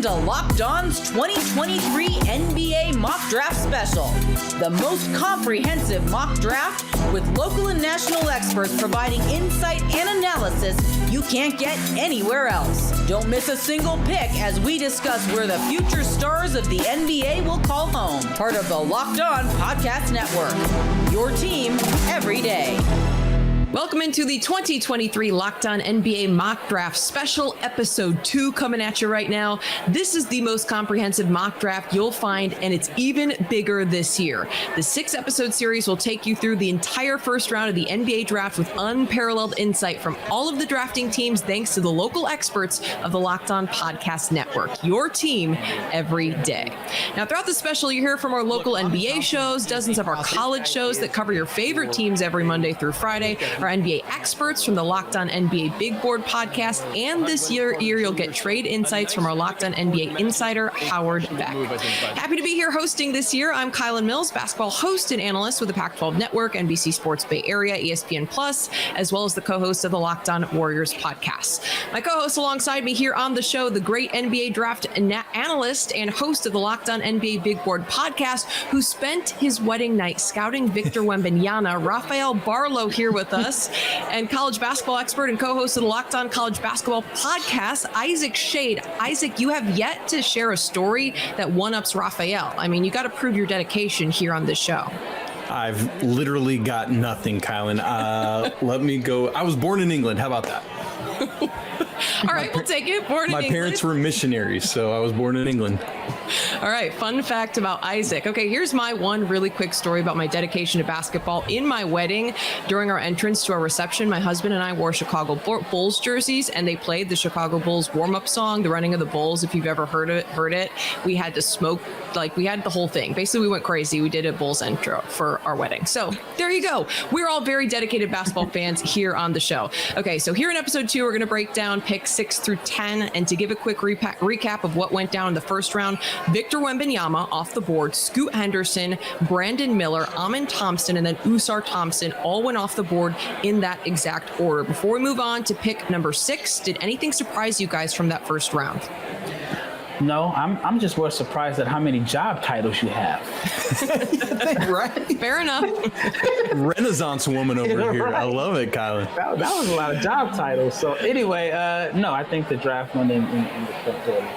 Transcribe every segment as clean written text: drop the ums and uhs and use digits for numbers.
Welcome to Locked On's 2023 NBA Mock Draft Special, the most comprehensive mock draft with local and national experts providing insight and analysis you can't get anywhere else. Don't miss a single pick as we discuss where the future stars of the NBA will call home. Part of the Locked On Podcast Network. Your team every day. Welcome into the 2023 Locked On NBA Mock Draft Special, Episode 2 coming at you right now. This is the most comprehensive mock draft you'll find, and it's even bigger this year. The 6-episode series will take you through the entire first round of the NBA draft with unparalleled insight from all of the drafting teams thanks to the local experts of the Locked On Podcast Network. Your team every day. Now, throughout the special, you hear from our local NBA shows, dozens of our college shows that cover your favorite teams every Monday through Friday, our NBA experts from the Locked On NBA Big Board podcast, and this year you'll get trade insights from our Locked On NBA Insider Howard Beck. Happy to be here hosting this year. I'm Kylen Mills, basketball host and analyst with the Pac-12 Network, NBC Sports Bay Area, ESPN Plus, as well as the co-host of the Locked On Warriors podcast. My co-host alongside me here on the show, the great NBA draft analyst and host of the Locked On NBA Big Board podcast, who spent his wedding night scouting Victor Wembanyama, Rafael Barlowe here with us, and college basketball expert and co-host of the Locked On College Basketball podcast, Isaac Schade. Isaac, you have yet to share a story that one-ups Rafael. I mean, you got to prove your dedication here on this show. I've literally got nothing, Kylen. Let me go. I was born in England. How about that? All right, we'll take it. Born in England. My parents were missionaries, so I was born in England. All right, fun fact about Isaac. Okay, here's my one really quick story about my dedication to basketball. In my wedding, during our entrance to our reception, my husband and I wore Chicago Bulls jerseys, and they played the Chicago Bulls warm-up song, The Running of the Bulls. If you've ever heard it. We had to smoke, we had the whole thing. Basically, we went crazy. We did a Bulls intro for our wedding. So there you go. We're all very dedicated basketball fans here on the show. Okay, so here in episode 2, we're going to break down picks 6 through 10, and to give a quick recap of what went down in the first round, Victor Wembanyama off the board, Scoot Henderson, Brandon Miller, Amen Thompson, and then Usar Thompson all went off the board in that exact order. Before we move on to pick number 6, did anything surprise you guys from that first round? No, I'm just more surprised at how many job titles you have. Right? Fair enough. Renaissance woman over here. I love it, Kylen. That was a lot of job titles. So anyway, no, I think the draft went in the front door.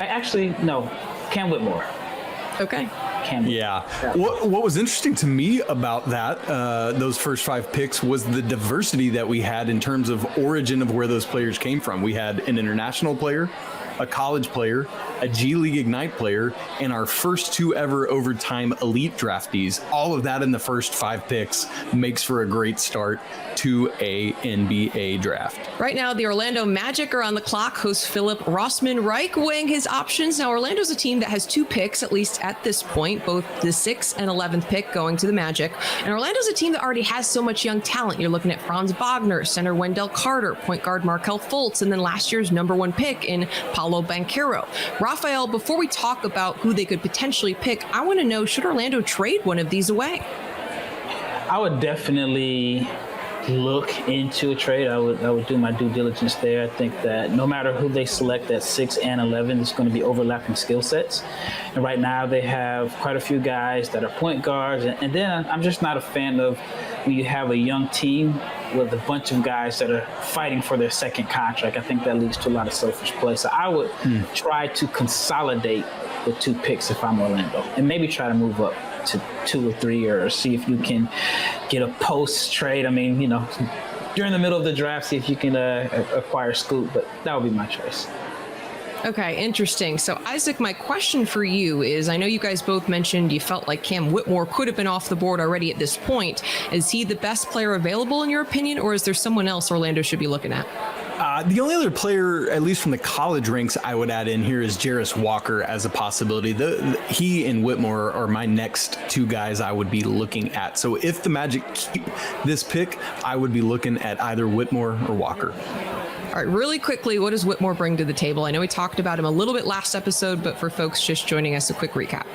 Actually, no, Cam Whitmore. Okay. Yeah. What was interesting to me about that, those first 5 picks, was the diversity that we had in terms of origin of where those players came from. We had an international player, a college player, a G League Ignite player, and our first 2 ever overtime elite draftees. All of that in the first 5 picks makes for a great start to a NBA draft. Right now, the Orlando Magic are on the clock. Host Philip Rossman Reich weighing his options. Now, Orlando's a team that has 2 picks, at least at this point, both the 6th and 11th pick going to the Magic. And Orlando's a team that already has so much young talent. You're looking at Franz Wagner, center Wendell Carter, point guard Markelle Fultz, and then last year's number 1 pick in Paolo Banchero. Rafael, before we talk about who they could potentially pick, I want to know, should Orlando trade one of these away? I would definitely look into a trade. I would do my due diligence there. I think that no matter who they select at 6 and 11, there's going to be overlapping skill sets. And right now they have quite a few guys that are point guards. And then I'm just not a fan of when you have a young team with a bunch of guys that are fighting for their second contract. I think that leads to a lot of selfish play. So I would try to consolidate the 2 picks if I'm Orlando, and maybe try to move up to 2 or 3, or see if you can get a post trade. I mean, during the middle of the draft, see if you can acquire Scoot, but that would be my choice. Okay, interesting. So, Isaac, my question for you is, I know you guys both mentioned you felt like Cam Whitmore could have been off the board already at this point. Is he the best player available in your opinion, or is there someone else Orlando should be looking at? The only other player, at least from the college ranks, I would add in here is Jarace Walker as a possibility. He and Whitmore are my next 2 guys I would be looking at. So if the Magic keep this pick, I would be looking at either Whitmore or Walker. All right, really quickly, what does Whitmore bring to the table? I know we talked about him a little bit last episode, but for folks just joining us, a quick recap.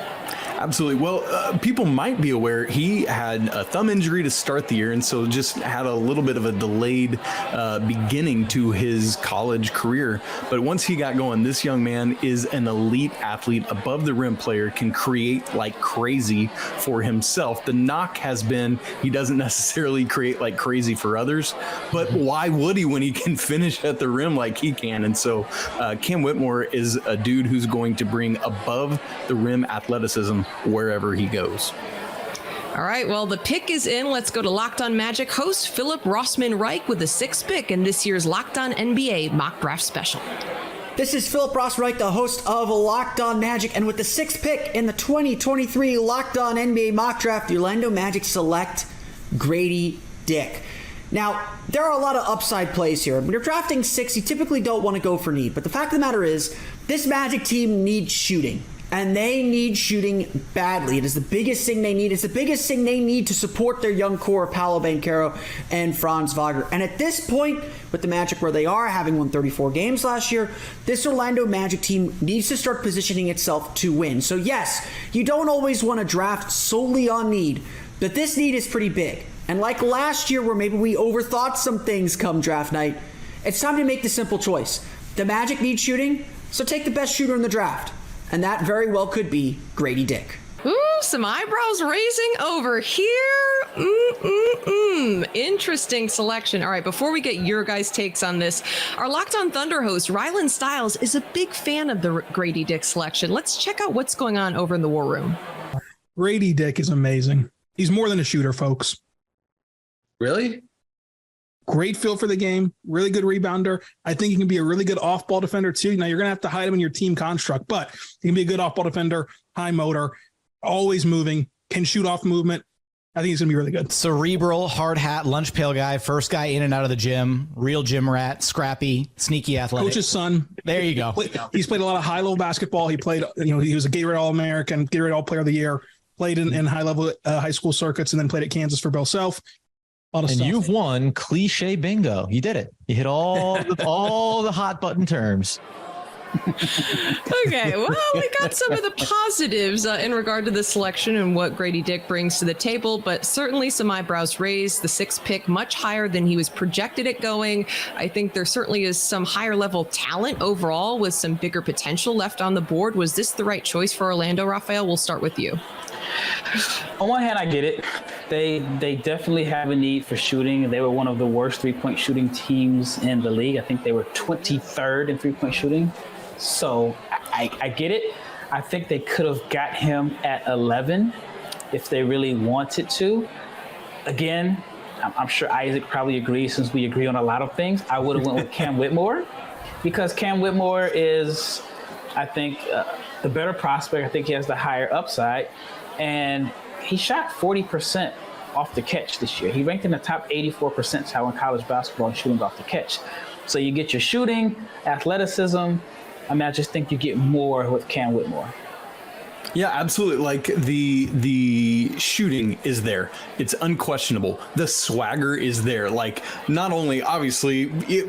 Absolutely. Well, people might be aware he had a thumb injury to start the year, and so just had a little bit of a delayed beginning to his college career. But once he got going, this young man is an elite athlete, above the rim player, can create like crazy for himself. The knock has been he doesn't necessarily create like crazy for others, but why would he when he can finish at the rim like he can? And so Cam Whitmore is a dude who's going to bring above the rim athleticism wherever he goes. All right, well, the pick is in. Let's go to Locked On Magic host Philip Rossman-Reich with the 6th pick in this year's Locked On NBA Mock Draft Special. This is Philip Rossman-Reich, the host of Locked On Magic, and with the 6th pick in the 2023 Locked On NBA Mock Draft, the Orlando Magic select Gradey Dick. Now, there are a lot of upside plays here. When you're drafting 6, you typically don't want to go for need, but the fact of the matter is, this Magic team needs shooting. And they need shooting badly. It is the biggest thing they need. It's the biggest thing they need to support their young core of Paolo Banchero and Franz Wagner. And at this point, with the Magic where they are, having won 34 games last year, this Orlando Magic team needs to start positioning itself to win. So yes, you don't always want to draft solely on need, but this need is pretty big. And like last year where maybe we overthought some things come draft night, it's time to make the simple choice. The Magic need shooting, so take the best shooter in the draft. And that very well could be Gradey Dick. Ooh, some eyebrows raising over here. Interesting selection. All right, before we get your guys' takes on this, our Locked On Thunder host, Rylan Stiles, is a big fan of the Gradey Dick selection. Let's check out what's going on over in the war room. Gradey Dick is amazing. He's more than a shooter, folks. Really? Great feel for the game, really good rebounder. I think he can be a really good off-ball defender too. Now, you're going to have to hide him in your team construct, but he can be a good off-ball defender, high motor, always moving, can shoot off movement. I think he's going to be really good. Cerebral, hard hat, lunch pail guy, first guy in and out of the gym, real gym rat, scrappy, sneaky athletic. Coach's son. There you go. He's played a lot of high-level basketball. He played, he was a Gatorade All-American, Gatorade All-Player of the Year, played in high-level high school circuits, and then played at Kansas for Bill Self. And stuff. You've won cliche bingo. You did it. You hit all the hot button terms. Okay, well, we got some of the positives in regard to the selection and what Gradey Dick brings to the table, but certainly some eyebrows raised. The 6th pick, much higher than he was projected at going. I think there certainly is some higher level talent overall with some bigger potential left on the board. Was this the right choice for Orlando, Rafael? We'll start with you. On one hand, I get it. They definitely have a need for shooting. They were one of the worst three-point shooting teams in the league. I think they were 23rd in three-point shooting. So I get it. I think they could have got him at 11 if they really wanted to. Again, I'm sure Isaac probably agrees, since we agree on a lot of things. I would have went with Cam Whitmore, because Cam Whitmore is, I think, the better prospect. I think he has the higher upside. And he shot 40% off the catch this year. He ranked in the top 84 percentile in college basketball in shooting off the catch. So you get your shooting, athleticism. I just think you get more with Cam Whitmore. Yeah, absolutely. Like the shooting is there. It's unquestionable. The swagger is there. Like, not only, obviously,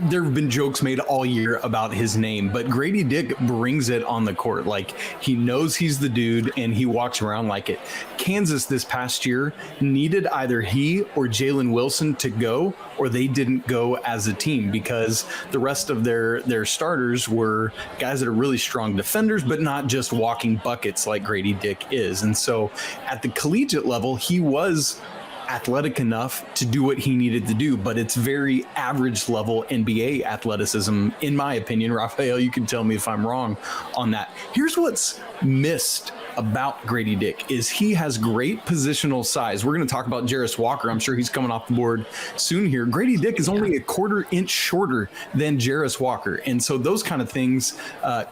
there have been jokes made all year about his name, but Gradey Dick brings it on the court. Like, he knows he's the dude and he walks around like it. Kansas this past year needed either he or Jalen Wilson to go, or they didn't go as a team, because the rest of their starters were guys that are really strong defenders, but not just walking buckets like Gradey Dick is. And so at the collegiate level, he was athletic enough to do what he needed to do, but it's very average level NBA athleticism, in my opinion. Rafael, you can tell me if I'm wrong on that. Here's what's missed about Gradey Dick is he has great positional size. We're going to talk about Jarace Walker. I'm sure he's coming off the board soon here. Gradey Dick is only a quarter inch shorter than Jarace Walker. And so those kind of things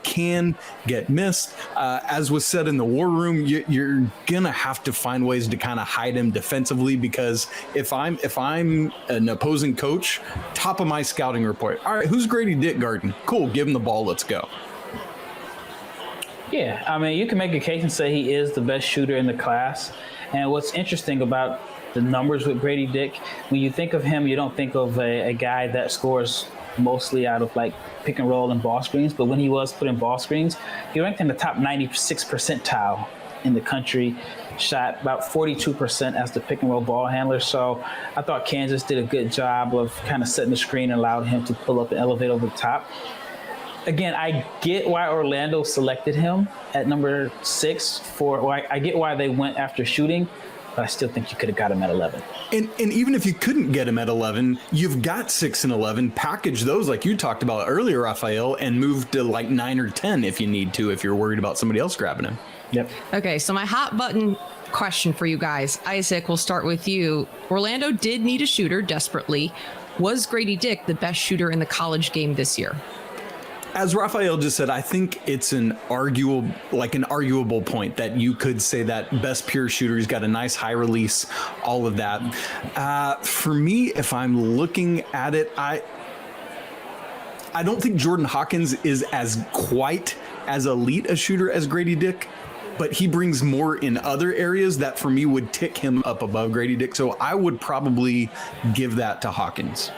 can get missed. As was said in the war room, you're going to have to find ways to kind of hide him defensively, because if I'm an opposing coach, top of my scouting report, all right, who's Gradey Dick guarding? Cool, give him the ball, let's go. Yeah, I mean, you can make a case and say he is the best shooter in the class. And what's interesting about the numbers with Gradey Dick, when you think of him, you don't think of a guy that scores mostly out of like pick and roll and ball screens. But when he was putting ball screens, he ranked in the top 96 percentile in the country, shot about 42% as the pick and roll ball handler. So I thought Kansas did a good job of kind of setting the screen and allowed him to pull up and elevate over the top. Again, I get why Orlando selected him at number 6 I get why they went after shooting, but I still think you could have got him at 11. And even if you couldn't get him at 11, you've got 6 and 11. Package those like you talked about earlier, Rafael, and move to like 9 or 10 if you need to, if you're worried about somebody else grabbing him. Yep. Okay, so my hot button question for you guys. Isaac, we'll start with you. Orlando did need a shooter desperately. Was Gradey Dick the best shooter in the college game this year? As Rafael just said, I think it's an arguable point that you could say that best pure shooter. He's got a nice high release, all of that. For me, if I'm looking at it, I don't think Jordan Hawkins is quite as elite a shooter as Gradey Dick, but he brings more in other areas that for me would tick him up above Gradey Dick. So I would probably give that to Hawkins.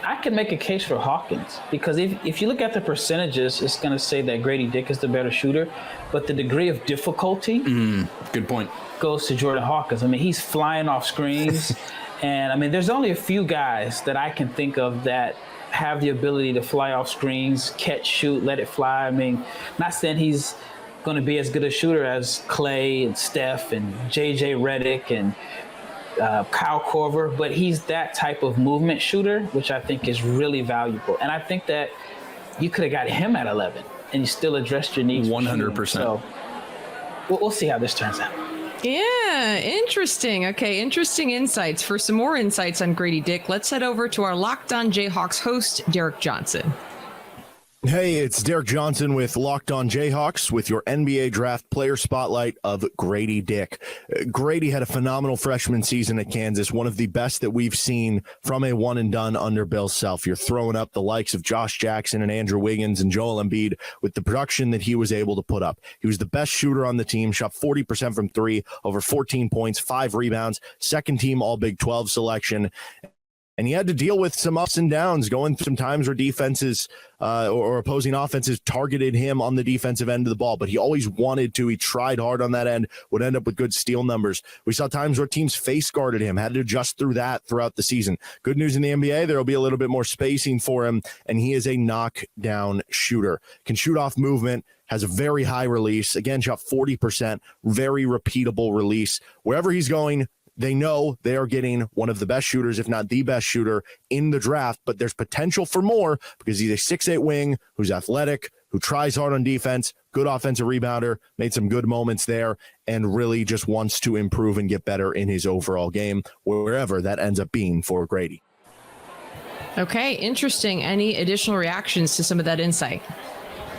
I can make a case for Hawkins because if you look at the percentages, it's going to say that Gradey Dick is the better shooter, but the degree of difficulty good point goes to Jordan Hawkins. I mean, he's flying off screens, and I mean, there's only a few guys that I can think of that have the ability to fly off screens, catch, shoot, let it fly. I mean, not saying he's going to be as good a shooter as Clay and Steph and JJ Redick and Kyle Korver, but he's that type of movement shooter, which I think is really valuable. And I think that you could have got him at 11 and you still addressed your needs. 100%. So we'll see how this turns out. Yeah, interesting. Okay, interesting insights. For some more insights on Gradey Dick, let's head over to our Locked On Jayhawks host, Derek Johnson. Hey, it's Derek Johnson with Locked On Jayhawks with your NBA Draft Player Spotlight of Gradey Dick. Gradey had a phenomenal freshman season at Kansas, one of the best that we've seen from a one-and-done under Bill Self. You're throwing up the likes of Josh Jackson and Andrew Wiggins and Joel Embiid with the production that he was able to put up. He was the best shooter on the team, shot 40% from 3, over 14 points, 5 rebounds, second team All-Big 12 selection. And he had to deal with some ups and downs, going through some times where defenses or opposing offenses targeted him on the defensive end of the ball. But he always wanted to. He tried hard on that end, would end up with good steal numbers. We saw times where teams face guarded him, had to adjust through that throughout the season. Good news in the NBA, there will be a little bit more spacing for him, and he is a knockdown shooter. Can shoot off movement, has a very high release. Again, shot 40%, very repeatable release. Wherever he's going, they know they are getting one of the best shooters, if not the best shooter in the draft, but there's potential for more because he's a 6'8" wing who's athletic, who tries hard on defense, good offensive rebounder, made some good moments there, and really just wants to improve and get better in his overall game, wherever that ends up being for Gradey. Okay, interesting. Any additional reactions to some of that insight?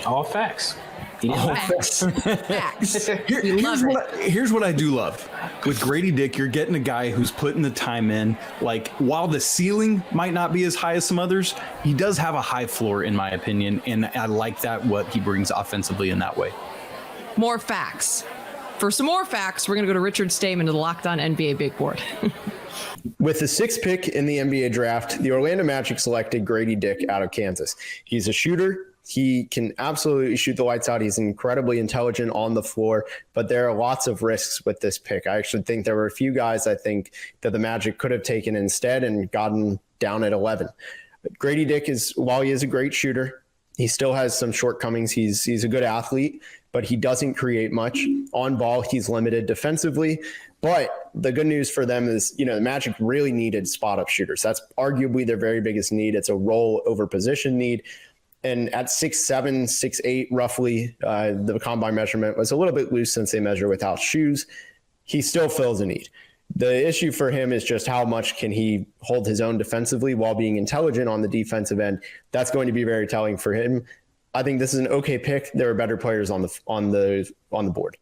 All facts. Facts. Facts. Here's what I do love. With Gradey Dick, you're getting a guy who's putting the time in. Like, while the ceiling might not be as high as some others, he does have a high floor, in my opinion, and I like that, what he brings offensively in that way. More facts. For some more facts, we're going to go to Richard Stamen to the Locked On NBA Big Board. With the 6th pick in the NBA draft, the Orlando Magic selected Gradey Dick out of Kansas. He's a shooter. He can absolutely shoot the lights out. He's incredibly intelligent on the floor, but there are lots of risks with this pick. I actually think there were a few guys I think that the Magic could have taken instead and gotten down at 11. Gradey Dick while he is a great shooter, he still has some shortcomings. He's a good athlete, but he doesn't create much. On ball, he's limited defensively. But the good news for them is, the Magic really needed spot-up shooters. That's arguably their very biggest need. It's a role over position need. And at 6'7", 6'8", roughly, the combine measurement was a little bit loose since they measure without shoes. He still fills a need. The issue for him is just how much can he hold his own defensively while being intelligent on the defensive end. That's going to be very telling for him. I think this is an okay pick. There are better players on the board.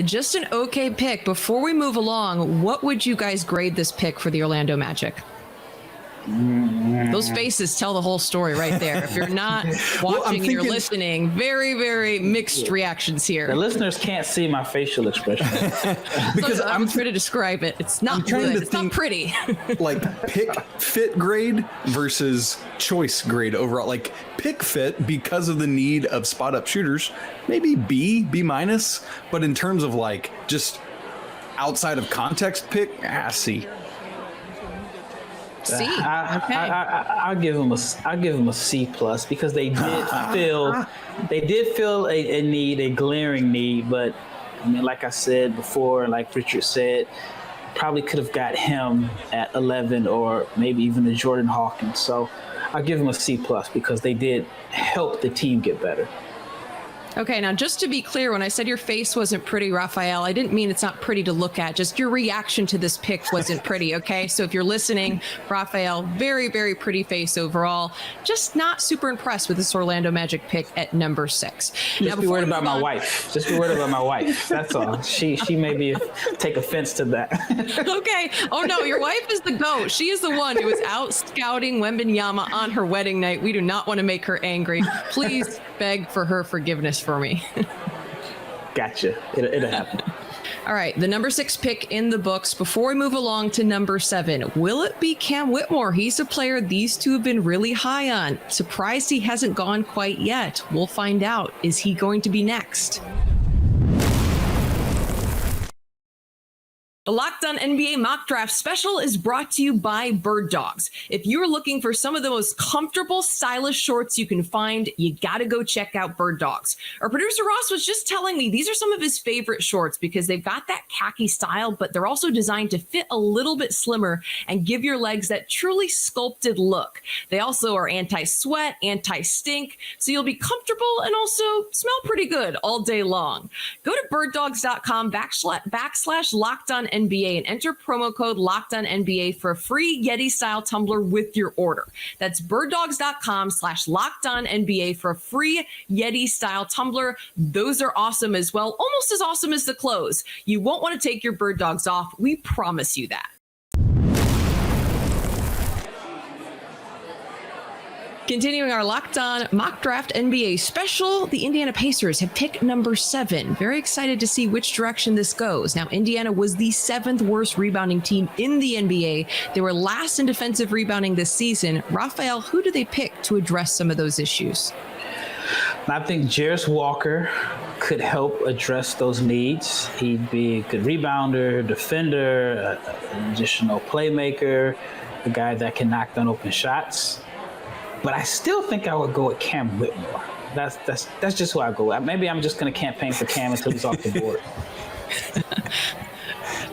Just an okay pick. Before we move along, what would you guys grade this pick for the Orlando Magic? Those faces tell the whole story right there. If you're not watching and you're listening, very, very mixed reactions here. The listeners can't see my facial expression. Because I'm trying to describe it. It's not good. It's not pretty. Like pick fit grade versus choice grade overall. Like pick fit because of the need of spot up shooters, maybe B minus. But in terms of like just outside of context pick, C. C. Okay. I'll give them a C plus because they did feel a need, a glaring need. But I mean, like I said before, like Richard said, probably could have got him at 11 or maybe even a Jordan Hawkins. So I'll give them a C plus because they did help the team get better. Okay, now just to be clear, when I said your face wasn't pretty, Rafael, I didn't mean it's not pretty to look at. Just your reaction to this pick wasn't pretty, okay? So if you're listening, Rafael, very, very pretty face overall. Just not super impressed with this Orlando Magic pick at number 6. Just be worried about my wife. Just be worried about my wife. That's all. She maybe take offense to that. Okay. Oh, no, your wife is the GOAT. She is the one who was out scouting Wembanyama on her wedding night. We do not want to make her angry. Please beg for her forgiveness for me. Gotcha. It'll happen. All right, the number 6 pick in the books. Before we move along to number 7, will it be Cam Whitmore? He's a player these two have been really high on. Surprised he hasn't gone quite yet. We'll find out. Is he going to be next? The Locked On NBA Mock Draft Special is brought to you by Bird Dogs. If you're looking for some of the most comfortable, stylish shorts you can find, you gotta go check out Bird Dogs. Our producer Ross was just telling me these are some of his favorite shorts because they've got that khaki style, but they're also designed to fit a little bit slimmer and give your legs that truly sculpted look. They also are anti-sweat, anti-stink, so you'll be comfortable and also smell pretty good all day long. Go to birddogs.com// Locked On NBA and enter promo code LOCKEDONNBA for a free Yeti style tumbler with your order. That's birddogs.com/LockedOnNBA for a free Yeti style tumbler. Those are awesome as well. Almost as awesome as the clothes. You won't want to take your Bird Dogs off. We promise you that. Continuing our Locked On Mock Draft NBA special, the Indiana Pacers have picked number 7. Very excited to see which direction this goes. Now, Indiana was the 7th worst rebounding team in the NBA. They were last in defensive rebounding this season. Rafael, who do they pick to address some of those issues? I think Jarace Walker could help address those needs. He'd be a good rebounder, defender, an additional playmaker, a guy that can knock down open shots. But I still think I would go with Cam Whitmore. That's just who I go with. Maybe I'm just going to campaign for Cam until he's off the board.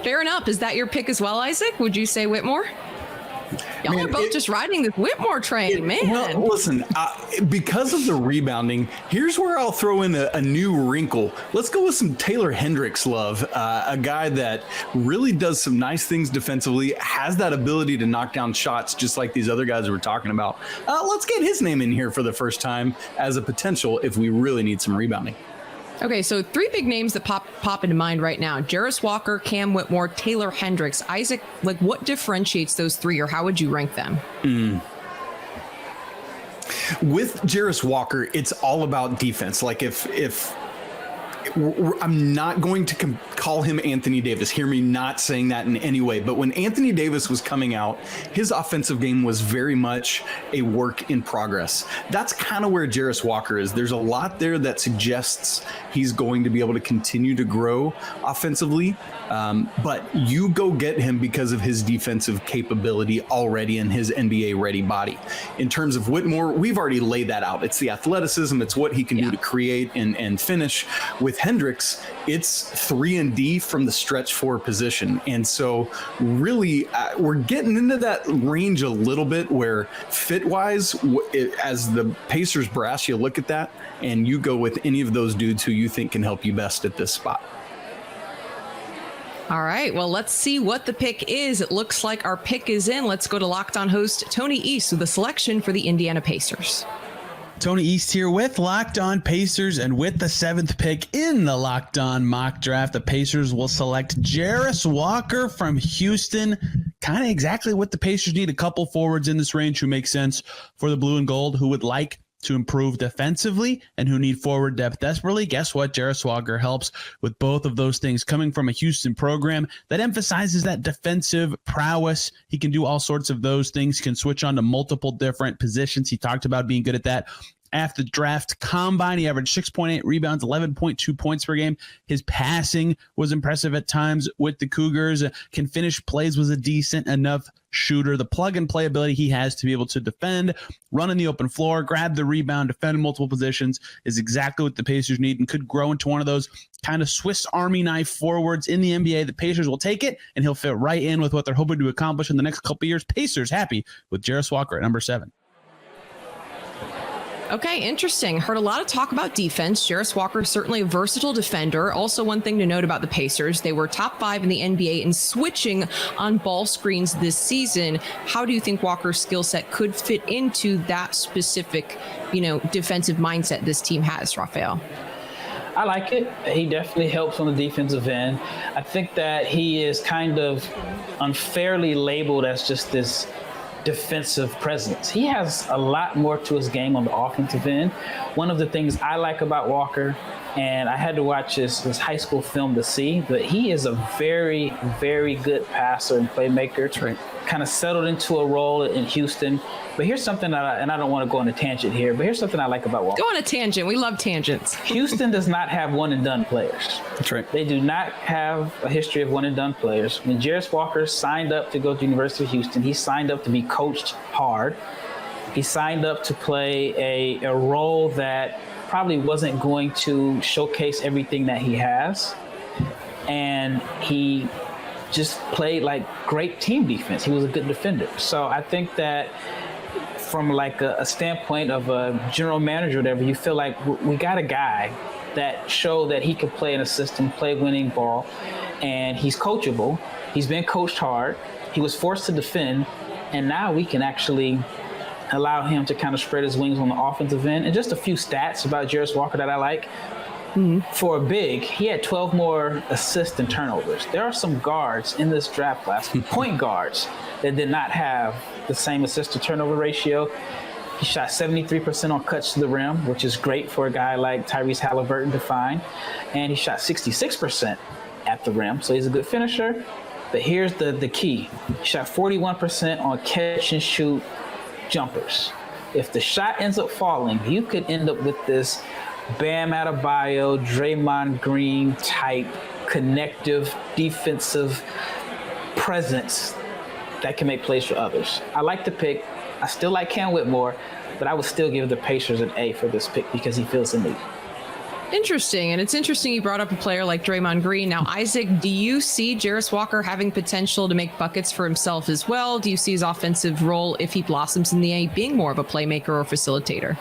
Fair enough. Is that your pick as well, Isaac? Would you say Whitmore? Y'all are both just riding this Whitmore train, man. Well, listen, because of the rebounding, here's where I'll throw in a new wrinkle. Let's go with some Taylor Hendricks love, a guy that really does some nice things defensively, has that ability to knock down shots just like these other guys we're talking about. Let's get his name in here for the first time as a potential if we really need some rebounding. Okay, so 3 big names that pop into mind right now. Jarace Walker, Cam Whitmore, Taylor Hendricks. Isaac, like what differentiates those 3 or how would you rank them? With Jarace Walker, it's all about defense. Like if I'm not going to call him Anthony Davis. Hear me not saying that in any way. But when Anthony Davis was coming out, his offensive game was very much a work in progress. That's kind of where Jarace Walker is. There's a lot there that suggests he's going to be able to continue to grow offensively. But you go get him because of his defensive capability already in his NBA-ready body. In terms of Whitmore, we've already laid that out. It's the athleticism. It's what he can do to create and finish. With Hendricks, it's 3 and D from the stretch 4 position. And so really, we're getting into that range a little bit where fit-wise, as the Pacers brass, you look at that and you go with any of those dudes who you think can help you best at this spot. All right, well, let's see what the pick is. It looks like our pick is in. Let's go to Locked On host Tony East with the selection for the Indiana Pacers. Tony East here with Locked On Pacers, and with the 7th pick in the Locked On mock draft, the Pacers will select Jarace Walker from Houston. kind of exactly what the Pacers need. A couple forwards in this range who make sense for the blue and gold, who would like to improve defensively and who need forward depth desperately. Guess what? Jarace Walker helps with both of those things, coming from a Houston program that emphasizes that defensive prowess. He can do all sorts of those things, can switch on to multiple different positions. He talked about being good at that. After the draft combine, he averaged 6.8 rebounds, 11.2 points per game. His passing was impressive at times with the Cougars. Can finish plays, was a decent enough shooter. The plug-and-play ability he has to be able to defend, run in the open floor, grab the rebound, defend multiple positions is exactly what the Pacers need and could grow into one of those kind of Swiss Army knife forwards in the NBA. The Pacers will take it, and he'll fit right in with what they're hoping to accomplish in the next couple of years. Pacers happy with Jarace Walker at number 7. Okay, interesting. Heard a lot of talk about defense. Jarace Walker is certainly a versatile defender. Also, one thing to note about the Pacers, they were top 5 in the NBA in switching on ball screens this season. How do you think Walker's skill set could fit into that specific, defensive mindset this team has, Rafael? I like it. He definitely helps on the defensive end. I think that he is kind of unfairly labeled as just this defensive presence. He has a lot more to his game on the offensive end. One of the things I like about Walker, and I had to watch his high school film to see, but he is a very, very good passer and playmaker. That's right. Kind of settled into a role in Houston. But here's something and I don't want to go on a tangent here, but here's something I like about Walker. Go on a tangent. We love tangents. Houston does not have one-and-done players. That's right. They do not have a history of one-and-done players. When Jarace Walker signed up to go to the University of Houston, he signed up to be coached hard. He signed up to play a role that probably wasn't going to showcase everything that he has. And he just played like great team defense. He was a good defender. So I think that from like a standpoint of a general manager or whatever, you feel like we got a guy that showed that he could play in a system, play winning ball, and he's coachable. He's been coached hard. He was forced to defend, and now we can actually allow him to kind of spread his wings on the offensive end. And just a few stats about Jarace Walker that I like. For a big, he had 12 more assists and turnovers. There are some guards in this draft class, point guards, that did not have the same assist to turnover ratio. He shot 73% on cuts to the rim, which is great for a guy like Tyrese Halliburton to find. And he shot 66% at the rim, so he's a good finisher. But here's the key. He shot 41% on catch and shoot jumpers. If the shot ends up falling, you could end up with this Bam Adebayo, Draymond Green type connective defensive presence that can make plays for others. I like the pick. I still like Cam Whitmore, but I would still give the Pacers an A for this pick because he feels the need. Interesting. And it's interesting you brought up a player like Draymond Green. Now, Isaac, do you see Jarace Walker having potential to make buckets for himself as well? Do you see his offensive role, if he blossoms in the A, being more of a playmaker or facilitator?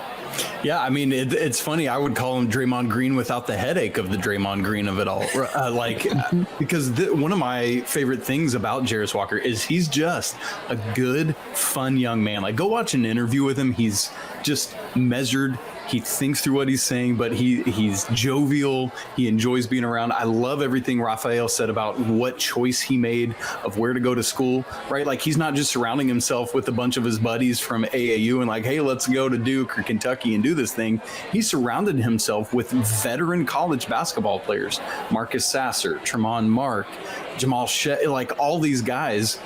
Yeah, I mean, it's funny. I would call him Draymond Green without the headache of the Draymond Green of it all. Because one of my favorite things about Jarace Walker is he's just a good, fun young man. Like, go watch an interview with him. He's just measured. He thinks through what he's saying, but he's jovial. He enjoys being around. I love everything Rafael said about what choice he made of where to go to school, right? Like, he's not just surrounding himself with a bunch of his buddies from AAU and like, hey, let's go to Duke or Kentucky and do this thing. He surrounded himself with veteran college basketball players, Marcus Sasser, Tremont Mark, Jamal Shea, like all these guys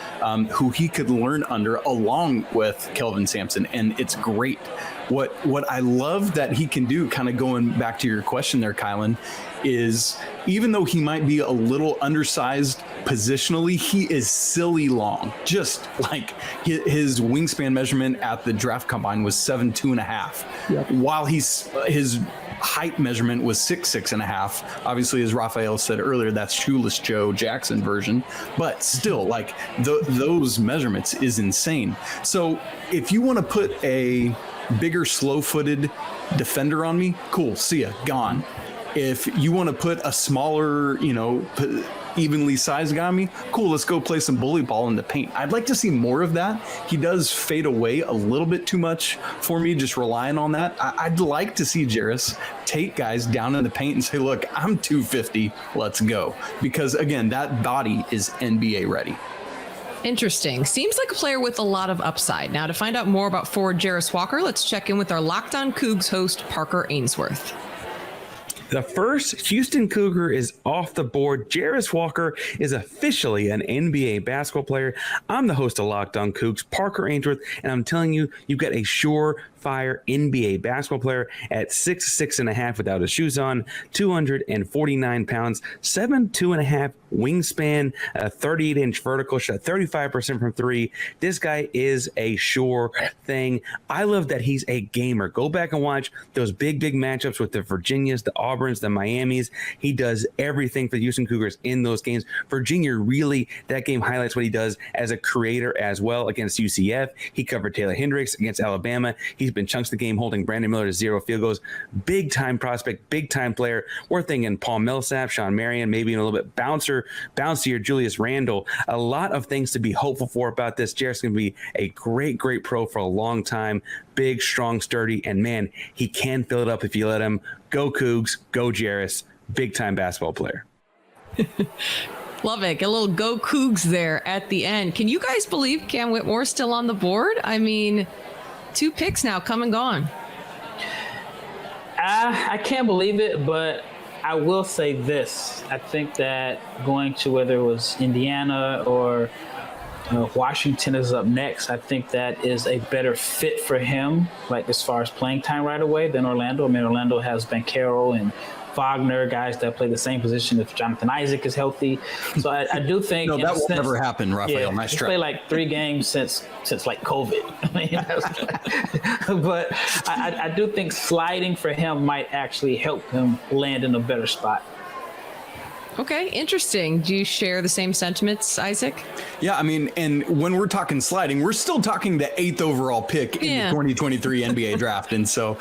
who he could learn under along with Kelvin Sampson. And it's great. What I love that he can do, kind of going back to your question there, Kylen, is even though he might be a little undersized positionally, he is silly long. Just like his wingspan measurement at the draft combine was 7'2.5", yep. While his height measurement was 6'6.5". Obviously, as Rafael said earlier, that's Shoeless Joe Jackson version, but still, like those measurements is insane. So if you want to put a bigger, slow-footed defender on me, cool, see ya, gone. If you want to put a smaller, evenly sized guy on me, cool, let's go play some bully ball in the paint. I'd like to see more of that. He does fade away a little bit too much for me, just relying on that. I'd like to see Jarace take guys down in the paint and say, look, I'm 250, let's go. Because again, that body is NBA ready. Interesting. Seems like a player with a lot of upside. Now, to find out more about forward Jarace Walker, let's check in with our Locked On Cougs host, Parker Ainsworth. The first Houston Cougar is off the board. Jarace Walker is officially an NBA basketball player. I'm the host of Locked On Cougs, Parker Ainsworth, and I'm telling you, you've got a surefire NBA basketball player at 6'6.5" without his shoes on, 249 pounds, 7'2.5" wingspan, a 38-inch vertical shot, 35% from three. This guy is a sure thing. I love that he's a gamer. Go back and watch those big matchups with the Virginias, the Auburns, the Miamis. He does everything for the Houston Cougars in those games. Virginia, really, that game highlights what he does as a creator as well against UCF. He covered Taylor Hendricks against Alabama. He's been chunks of the game holding Brandon Miller to 0 field goals. Big time prospect, big time player. We're thinking Paul Millsap, Sean Marion, maybe a little bit bouncier Julius Randle. A lot of things to be hopeful for about this. Jarace going to be a great pro for a long time. Big, strong, sturdy, and man, he can fill it up if you let him. Go Cougs, go Jarace. Big time basketball player. Love it. Get a little go Cougs there at the end. Can you guys believe Cam Whitmore is still on the board? I mean, 2 picks now, come and gone. I can't believe it, but I will say this. I think that going to whether it was Indiana or Washington is up next, I think that is a better fit for him, like as far as playing time right away, than Orlando. I mean, Orlando has Banchero and Wagner, guys that play the same position if Jonathan Isaac is healthy. So I do think no, that will never happen, Rafael. Yeah, nice he's try. played like 3 games since like COVID. I mean, but I do think sliding for him might actually help him land in a better spot. Okay, interesting. Do you share the same sentiments, Isaac? Yeah, I mean, and when we're talking sliding, we're still talking the 8th overall pick in the 2023 NBA draft. And so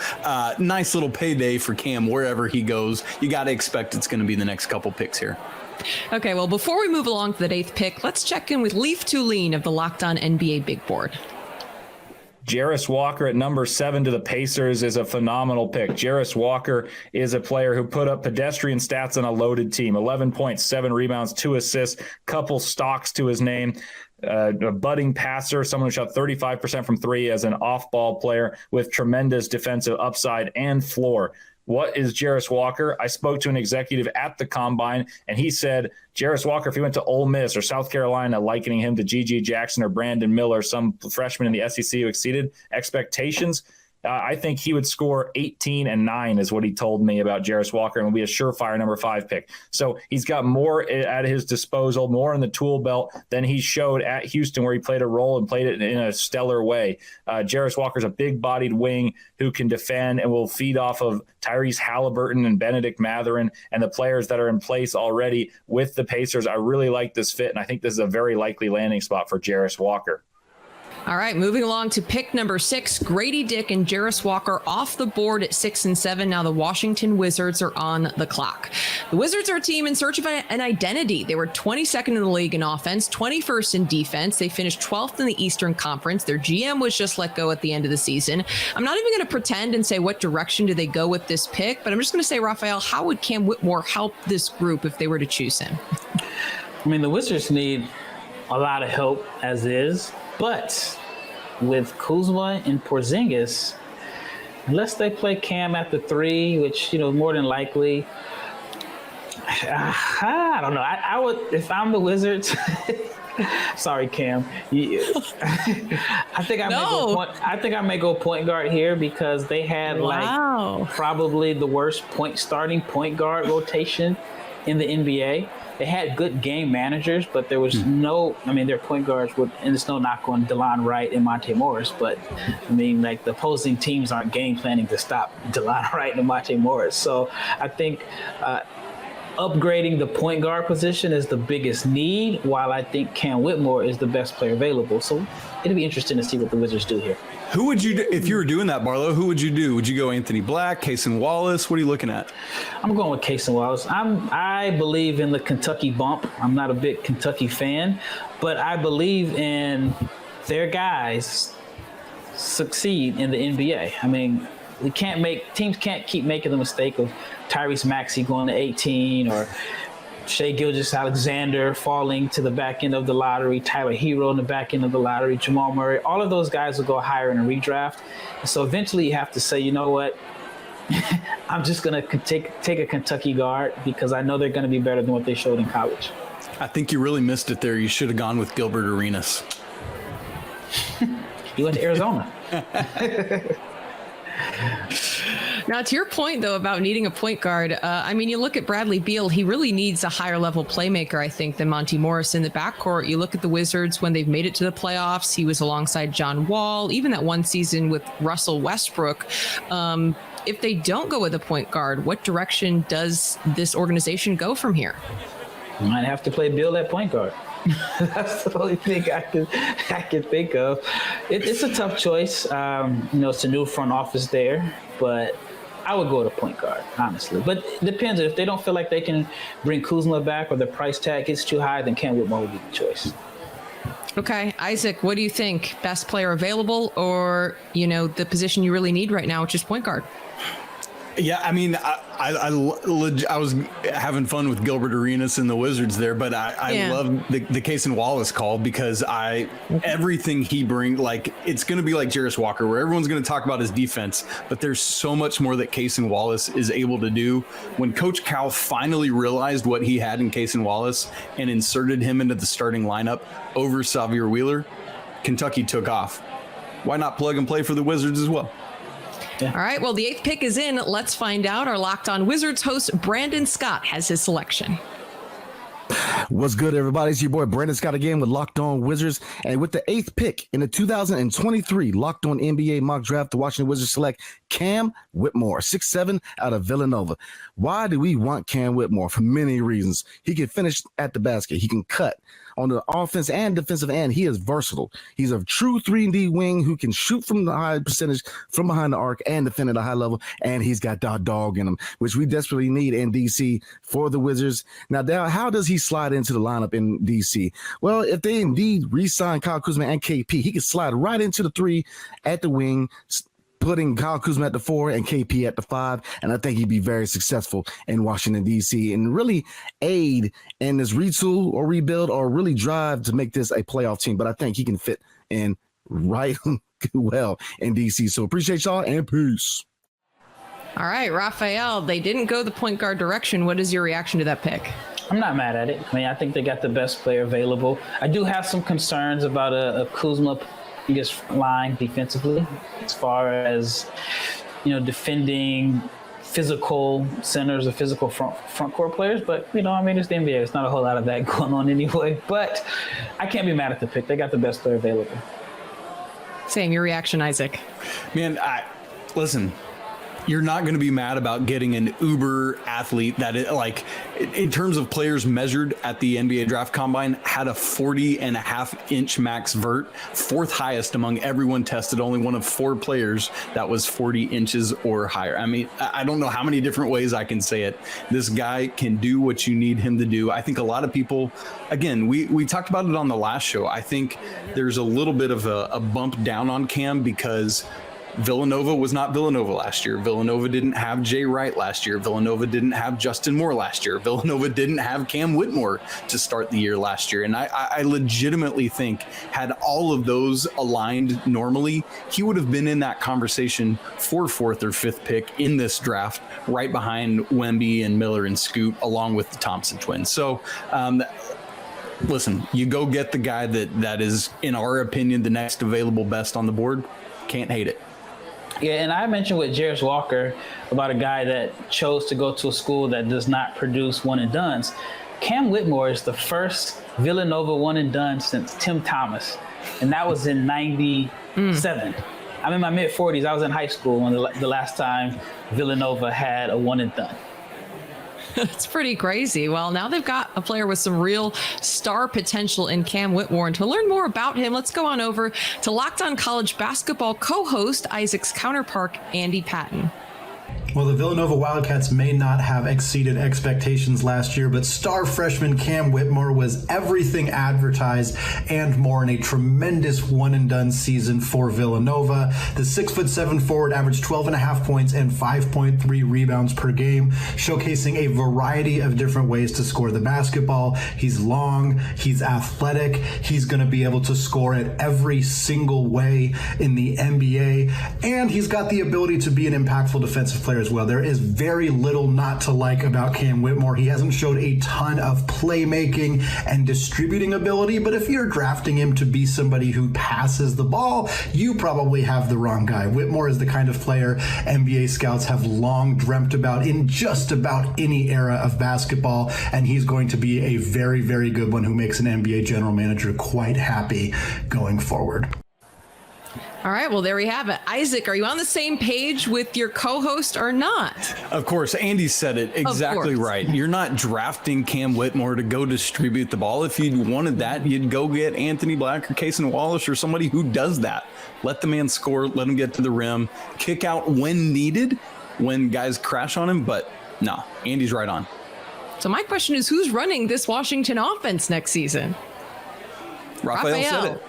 nice little payday for Cam wherever he goes. You got to expect it's going to be the next couple picks here. Okay, well, before we move along to that 8th pick, let's check in with Lief Thulin of the Locked On NBA Big Board. Jarace Walker at number 7 to the Pacers is a phenomenal pick. Jarace Walker is a player who put up pedestrian stats on a loaded team. 11 points, 7 rebounds, 2 assists, couple stocks to his name. A budding passer, someone who shot 35% from 3 as an off-ball player with tremendous defensive upside and floor. What is Jarace Walker? I spoke to an executive at the Combine, and he said Jarace Walker, if he went to Ole Miss or South Carolina, likening him to G.G. Jackson or Brandon Miller, some freshman in the SEC who exceeded expectations, I think he would score 18 and 9 is what he told me about Jarace Walker, and will be a surefire number 5 pick. So he's got more at his disposal, more in the tool belt than he showed at Houston, where he played a role and played it in a stellar way. Jarace Walker's a big-bodied wing who can defend and will feed off of Tyrese Halliburton and Benedict Mathurin and the players that are in place already with the Pacers. I really like this fit, and I think this is a very likely landing spot for Jarace Walker. All right, moving along to pick number 6, Gradey Dick and Jarace Walker off the board at 6 and 7. Now the Washington Wizards are on the clock. The Wizards are a team in search of an identity. They were 22nd in the league in offense, 21st in defense. They finished 12th in the Eastern Conference. Their GM was just let go at the end of the season. I'm not even going to pretend and say what direction do they go with this pick, but I'm just going to say, Rafael, how would Cam Whitmore help this group if they were to choose him? I mean, the Wizards need a lot of help as is. But with Kuzma and Porzingis, unless they play Cam at the 3, which, more than likely, I don't know. I would, if I'm the Wizards, sorry, Cam. I think I may go point guard here because they had probably the worst starting point guard rotation in the NBA. They had good game managers, but there was their point guards would, and it's no knock on DeLon Wright and Monte Morris, but the opposing teams aren't game planning to stop DeLon Wright and Monte Morris. So I think upgrading the point guard position is the biggest need, while I think Cam Whitmore is the best player available. So it'll be interesting to see what the Wizards do here. Who would you do if you were doing that, Barlowe? Who would you do? Would you go Anthony Black, Cason Wallace? What are you looking at? I'm going with Cason Wallace. I believe in the Kentucky bump. I'm not a big Kentucky fan, but I believe in their guys succeed in the NBA. I mean, teams can't keep making the mistake of Tyrese Maxey going to 18 or Shai Gilgeous-Alexander falling to the back end of the lottery, Tyler Hero in the back end of the lottery, Jamal Murray, all of those guys will go higher in a redraft. And so eventually you have to say, you know what, I'm just going to take a Kentucky guard because I know they're going to be better than what they showed in college. I think you really missed it there. You should have gone with Gilbert Arenas. He went to Arizona. Now, to your point, though, about needing a point guard, you look at Bradley Beal, he really needs a higher level playmaker, I think, than Monty Morris in the backcourt. You look at the Wizards when they've made it to the playoffs, he was alongside John Wall, even that one season with Russell Westbrook. If they don't go with a point guard, what direction does this organization go from here? You might have to play Beal at point guard. That's the only thing I can think of. It's a tough choice. It's a new front office there, but I would go to point guard, honestly. But it depends. If they don't feel like they can bring Kuzma back or the price tag gets too high, then Cam Whitmore would be the choice. Okay, Isaac, what do you think? Best player available or, the position you really need right now, which is point guard? Yeah, I was having fun with Gilbert Arenas and the Wizards there, but I love the Cason Wallace call because everything he brings, it's going to be like Jarace Walker, where everyone's going to talk about his defense, but there's so much more that Cason Wallace is able to do. When Coach Cal finally realized what he had in Cason Wallace and inserted him into the starting lineup over Xavier Wheeler, Kentucky took off. Why not plug and play for the Wizards as well? Yeah. All right. Well, the 8th pick is in. Let's find out. Our Locked On Wizards host, Brandon Scott, has his selection. What's good, everybody? It's your boy Brandon Scott again with Locked On Wizards. And with the 8th pick in the 2023 Locked On NBA mock draft, the Washington Wizards select Cam Whitmore, 6'7", out of Villanova. Why do we want Cam Whitmore? For many reasons. He can finish at the basket. He can cut on the offense and defensive end. He is versatile. He's a true 3-and-D wing who can shoot from the high percentage from behind the arc and defend at a high level. And he's got that dog in him, which we desperately need in DC for the Wizards. Now, Dal, how does he slide into the lineup in DC? Well, if they indeed re-sign Kyle Kuzma and KP, he can slide right into the 3 at the wing, putting Kyle Kuzma at the 4 and KP at the 5, and I think he'd be very successful in Washington, D.C., and really aid in this retool or rebuild or really drive to make this a playoff team. But I think he can fit in right well in D.C. So appreciate y'all, and peace. All right, Rafael, they didn't go the point guard direction. What is your reaction to that pick? I'm not mad at it. I think they got the best player available. I do have some concerns about a Kuzma line defensively, as far as defending physical centers or physical front court players. But it's the NBA. It's not a whole lot of that going on anyway. But I can't be mad at the pick. They got the best player available. Same. Your reaction, Isaac? Man, listen. You're not going to be mad about getting an uber athlete that, in terms of players measured at the NBA Draft Combine, had a 40.5-inch max vert, 4th highest among everyone tested. Only one of 4 players that was 40 inches or higher. I don't know how many different ways I can say it. This guy can do what you need him to do. I think a lot of people, again, we talked about it on the last show. I think there's a little bit of a bump down on Cam because Villanova was not Villanova last year. Villanova didn't have Jay Wright last year. Villanova didn't have Justin Moore last year. Villanova didn't have Cam Whitmore to start the year last year. And I legitimately think had all of those aligned normally, he would have been in that conversation for 4th or 5th pick in this draft, right behind Wemby and Miller and Scoot, along with the Thompson twins. So, listen, you go get the guy that is, in our opinion, the next available best on the board. Can't hate it. Yeah, and I mentioned with Jarace Walker about a guy that chose to go to a school that does not produce one-and-dones. Cam Whitmore is the first Villanova one-and-done since Tim Thomas, and that was in 97. I'm in my mid-40s. I was in high school when the last time Villanova had a one-and-done. It's pretty crazy. Well, now they've got a player with some real star potential in Cam Whitmore. And to learn more about him, let's go on over to Locked On College Basketball co-host Isaac's counterpart, Andy Patton. Well, the Villanova Wildcats may not have exceeded expectations last year, but star freshman Cam Whitmore was everything advertised and more in a tremendous one-and-done season for Villanova. The 6'7" forward averaged 12.5 points and 5.3 rebounds per game, showcasing a variety of different ways to score the basketball. He's long, he's athletic, he's going to be able to score at every single way in the NBA, and he's got the ability to be an impactful defensive player as well. There is very little not to like about Cam Whitmore. He hasn't showed a ton of playmaking and distributing ability, but if you're drafting him to be somebody who passes the ball, you probably have the wrong guy. Whitmore is the kind of player NBA scouts have long dreamt about in just about any era of basketball, and he's going to be a very, very good one who makes an NBA general manager quite happy going forward. All right, well, there we have it. Isaac, are you on the same page with your co-host or not? Of course, Andy said it exactly right. You're not drafting Cam Whitmore to go distribute the ball. If you wanted that, you'd go get Anthony Black or Cason Wallace or somebody who does that. Let the man score, let him get to the rim, kick out when needed, when guys crash on him. But no, Andy's right on. So my question is, who's running this Washington offense next season? Rafael said it.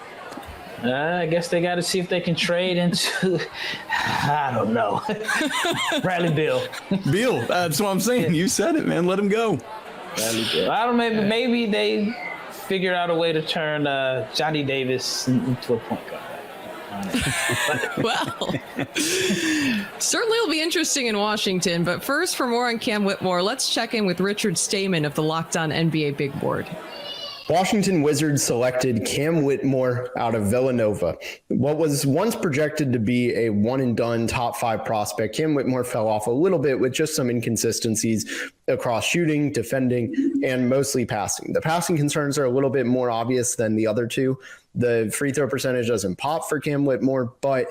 I guess they got to see if they can trade into, I don't know, Bradley Beal. Beal, that's what I'm saying. You said it, man. Let him go. Bradley Beal. I don't know, maybe they figured out a way to turn Johnny Davis into a point guard. Well, certainly it'll be interesting in Washington. But first, for more on Cam Whitmore, let's check in with Richard Stamen of the Locked On NBA Big Board. Washington Wizards selected Cam Whitmore out of Villanova. What was once projected to be a one-and-done top 5 prospect, Cam Whitmore fell off a little bit with just some inconsistencies across shooting, defending, and mostly passing. The passing concerns are a little bit more obvious than the other two. The free throw percentage doesn't pop for Cam Whitmore, but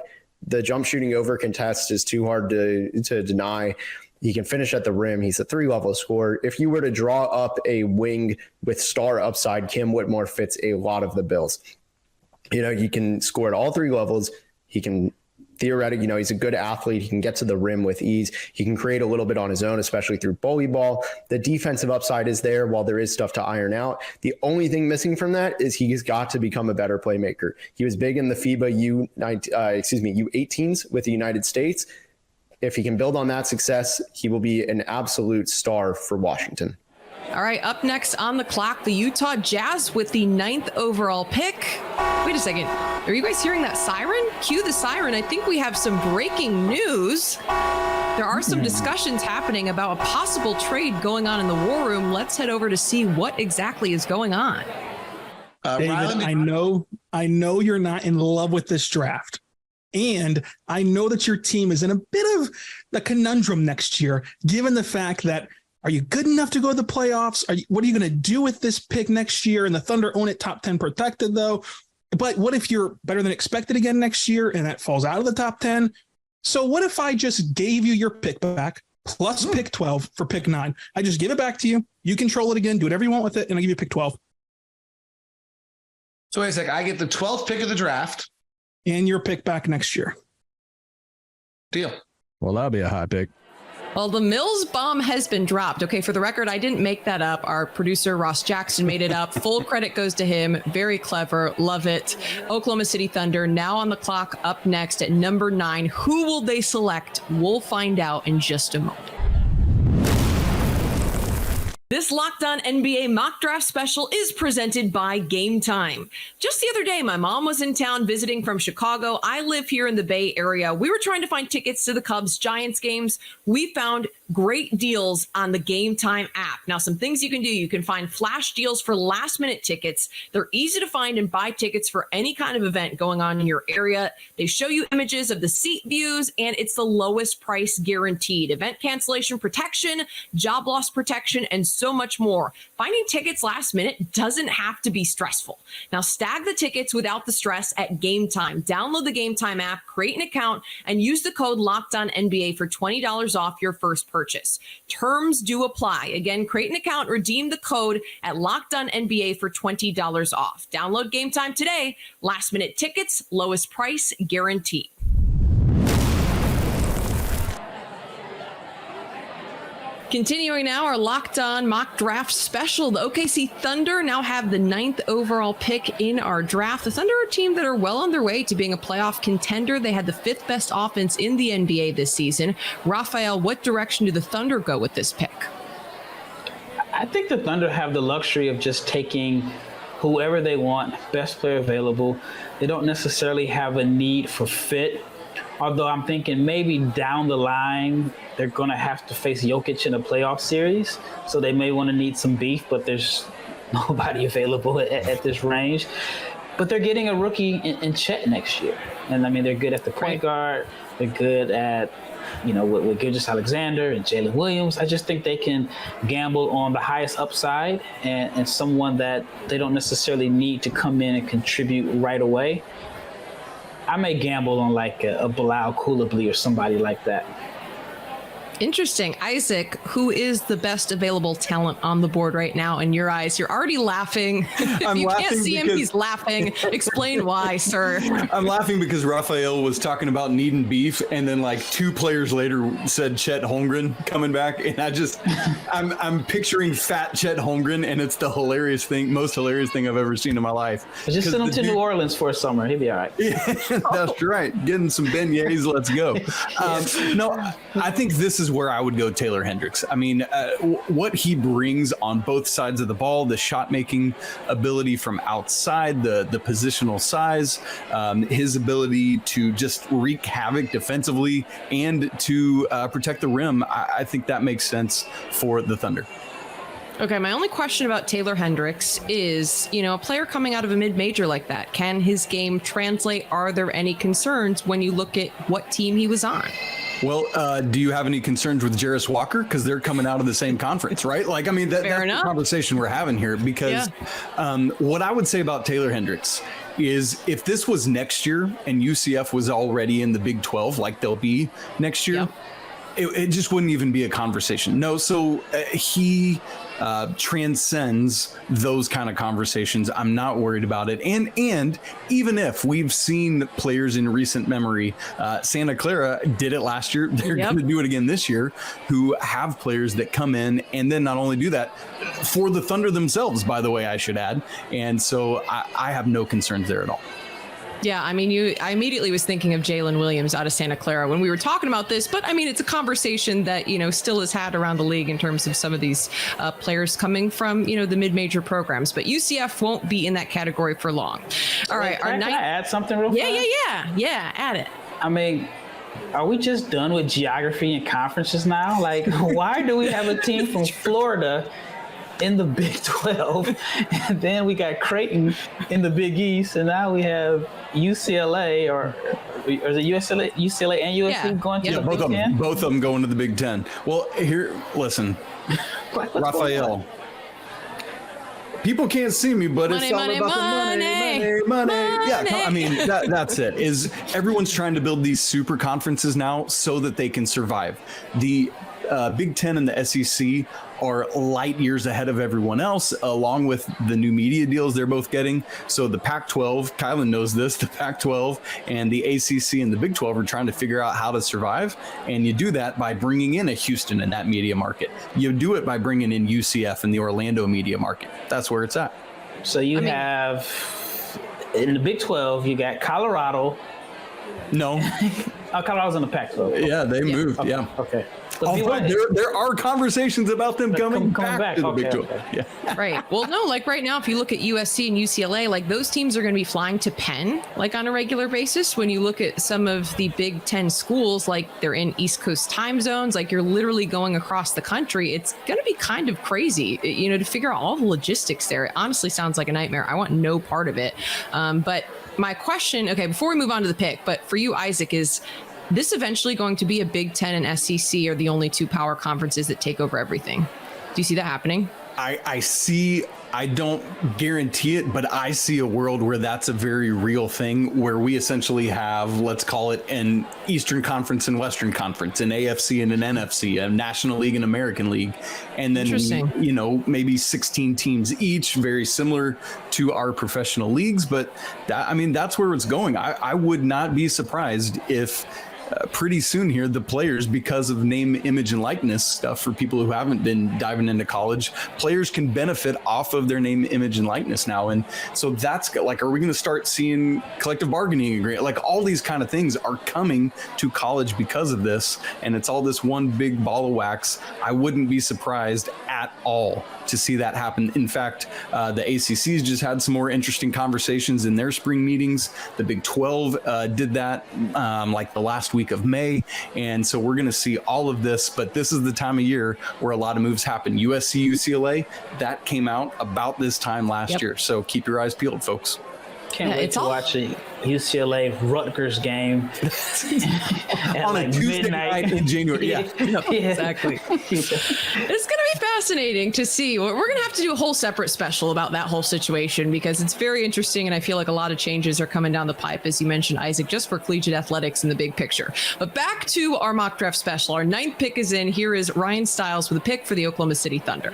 the jump shooting over contest is too hard to deny. He can finish at the rim. He's a 3-level scorer. If you were to draw up a wing with star upside, Cam Whitmore fits a lot of the bills. You know, he can score at all 3 levels. He can theoretically, he's a good athlete. He can get to the rim with ease. He can create a little bit on his own, especially through bully ball. The defensive upside is there while there is stuff to iron out. The only thing missing from that is he's got to become a better playmaker. He was big in the FIBA U18s with the United States. If he can build on that success, he will be an absolute star for Washington. All right, up next on the clock, the Utah Jazz with the 9th overall pick. Wait a second. Are you guys hearing that siren? Cue the siren. I think we have some breaking news. There are some discussions happening about a possible trade going on in the war room. Let's head over to see what exactly is going on. David, I know you're not in love with this draft. And I know that your team is in a bit of the conundrum next year, given the fact that, are you good enough to go to the playoffs? What are you going to do with this pick next year? And the Thunder own it, top 10 protected, though. But what if you're better than expected again next year and that falls out of the top 10? So what if I just gave you your pick back plus pick 12 for pick 9? I just give it back to you. You control it again. Do whatever you want with it. And I give you pick 12. So wait a second. I get the 12th pick of the draft. And your pick back next year. Deal. Well, that'll be a hot pick. Well, the Mills bomb has been dropped. Okay, for the record, I didn't make that up. Our producer, Ross Jackson, made it up. Full credit goes to him. Very clever. Love it. Oklahoma City Thunder now on the clock, up next at number 9. Who will they select? We'll find out in just a moment. This Locked On NBA mock draft special is presented by Game Time. Just the other day, my mom was in town visiting from Chicago. I live here in the Bay Area. We were trying to find tickets to the Cubs-Giants games. We found great deals on the Game Time app. Now, some things you can do. You can find flash deals for last-minute tickets. They're easy to find and buy tickets for any kind of event going on in your area. They show you images of the seat views, and it's the lowest price guaranteed. Event cancellation protection, job loss protection, and so much more. Finding tickets last minute doesn't have to be stressful. Now, stag the tickets without the stress at Game Time. Download the Game Time app, create an account, and use the code LOCKEDONNBA for $20 off your first purchase. Terms do apply. Again, create an account, redeem the code at LOCKEDONNBA for $20 off. Download Game Time today. Last minute tickets, lowest price guaranteed. Continuing now, our Locked On mock draft special. The OKC Thunder now have the 9th overall pick in our draft. The Thunder are a team that are well on their way to being a playoff contender. They had the 5th best offense in the NBA this season. Rafael, what direction do the Thunder go with this pick? I think the Thunder have the luxury of just taking whoever they want, best player available. They don't necessarily have a need for fit. Although I'm thinking maybe down the line, they're going to have to face Jokic in a playoff series. So they may want to need some beef, but there's nobody available at this range. But they're getting a rookie in Chet next year. And I mean, they're good at the point guard. They're good at, with Gilgeous-Alexander and Jalen Williams. I just think they can gamble on the highest upside and someone that they don't necessarily need to come in and contribute right away. I may gamble on like a Bilal Coulibaly or somebody like that. Interesting. Isaac, who is the best available talent on the board right now in your eyes? You're already laughing. If you can't see him, he's laughing. Explain why, sir. I'm laughing because Rafael was talking about needing beef, and then like 2 players later said Chet Holmgren coming back, and I'm picturing fat Chet Holmgren, and it's the most hilarious thing I've ever seen in my life. Just send him to New Orleans for a summer. He'll be all right. Yeah, that's right. Getting some beignets. Let's go. No, I think this is where I would go Taylor Hendricks. I mean, what he brings on both sides of the ball, the shot making ability from outside, the positional size, his ability to just wreak havoc defensively and to protect the rim. I think that makes sense for the Thunder. Okay, my only question about Taylor Hendricks is, a player coming out of a mid-major like that, can his game translate? Are there any concerns when you look at what team he was on? Well, do you have any concerns with Jarace Walker? Because they're coming out of the same conference, right? Like, I mean, that's the conversation we're having here. Because what I would say about Taylor Hendricks is if this was next year and UCF was already in the Big 12, like they'll be next year, it just wouldn't even be a conversation. No, so he transcends those kind of conversations. I'm not worried about it. And even if we've seen players in recent memory, Santa Clara did it last year. They're going to do it again this year, who have players that come in and then not only do that for the Thunder themselves, by the way, I should add. And so I have no concerns there at all. Yeah, I mean, I immediately was thinking of Jalen Williams out of Santa Clara when we were talking about this. But I mean, it's a conversation that, still is had around the league in terms of some of these players coming from, the mid-major programs. But UCF won't be in that category for long. All right. Can I add something real fast? Yeah, add it. I mean, are we just done with geography and conferences now? Like, why do we have a team from Florida in the Big 12, and then we got Creighton in the Big East, and now we have UCLA or is it UCLA and USC going to the Big Ten? Both of them going to the Big Ten. Well, here, listen, Rafael. People can't see me, but it's all about the money. Yeah, I mean, that's it. Is everyone's trying to build these super conferences now so that they can survive. The Big Ten and the SEC are light years ahead of everyone else, along with the new media deals they're both getting. So the Pac-12, Kylen knows this, the Pac-12 and the ACC and the Big 12 are trying to figure out how to survive. And you do that by bringing in a Houston in that media market. You do it by bringing in UCF and the Orlando media market. That's where it's at. So you have, in the Big 12, you got Colorado. No. Colorado's in the Pac-12. Yeah, they moved. Okay. Yeah. Okay. Although there are conversations about them coming back to the Big 12. Okay. Yeah. Right. Well, no, like right now, if you look at USC and UCLA, like those teams are going to be flying to Penn, like on a regular basis. When you look at some of the Big 10 schools, like they're in East Coast time zones, like you're literally going across the country. It's going to be kind of crazy, to figure out all the logistics there. It honestly sounds like a nightmare. I want no part of it. But my question, okay, before we move on to the pick, but for you, Isaac, is this eventually going to be a Big 10 and SEC are the only two power conferences that take over everything? Do you see that happening? I don't guarantee it, but I see a world where that's a very real thing, where we essentially have, let's call it an Eastern Conference and Western Conference, an AFC and an NFC, a National League and American League. And then, maybe 16 teams each, very similar to our professional leagues. But that's where it's going. I would not be surprised if pretty soon here, the players, because of name, image, and likeness stuff for people who haven't been diving into college, players can benefit off of their name, image, and likeness now. And so that's like, are we going to start seeing collective bargaining agreement? Like all these kind of things are coming to college because of this. And it's all this one big ball of wax. I wouldn't be surprised at all to see that happen. In fact, the ACC's just had some more interesting conversations in their spring meetings. The Big 12 did that like the last week of May. And so we're going to see all of this, but this is the time of year where a lot of moves happen. USC, UCLA, that came out about this time last year. So keep your eyes peeled, folks. Can't wait to watch a UCLA Rutgers game on like a Tuesday night in January. Yeah, exactly. It's going to be fascinating to see. We're going to have to do a whole separate special about that whole situation because it's very interesting, and I feel like a lot of changes are coming down the pipe, as you mentioned, Isaac, just for collegiate athletics in the big picture. But back to our mock draft special. Our 9th pick is in. Here is Ryan Stiles with a pick for the Oklahoma City Thunder.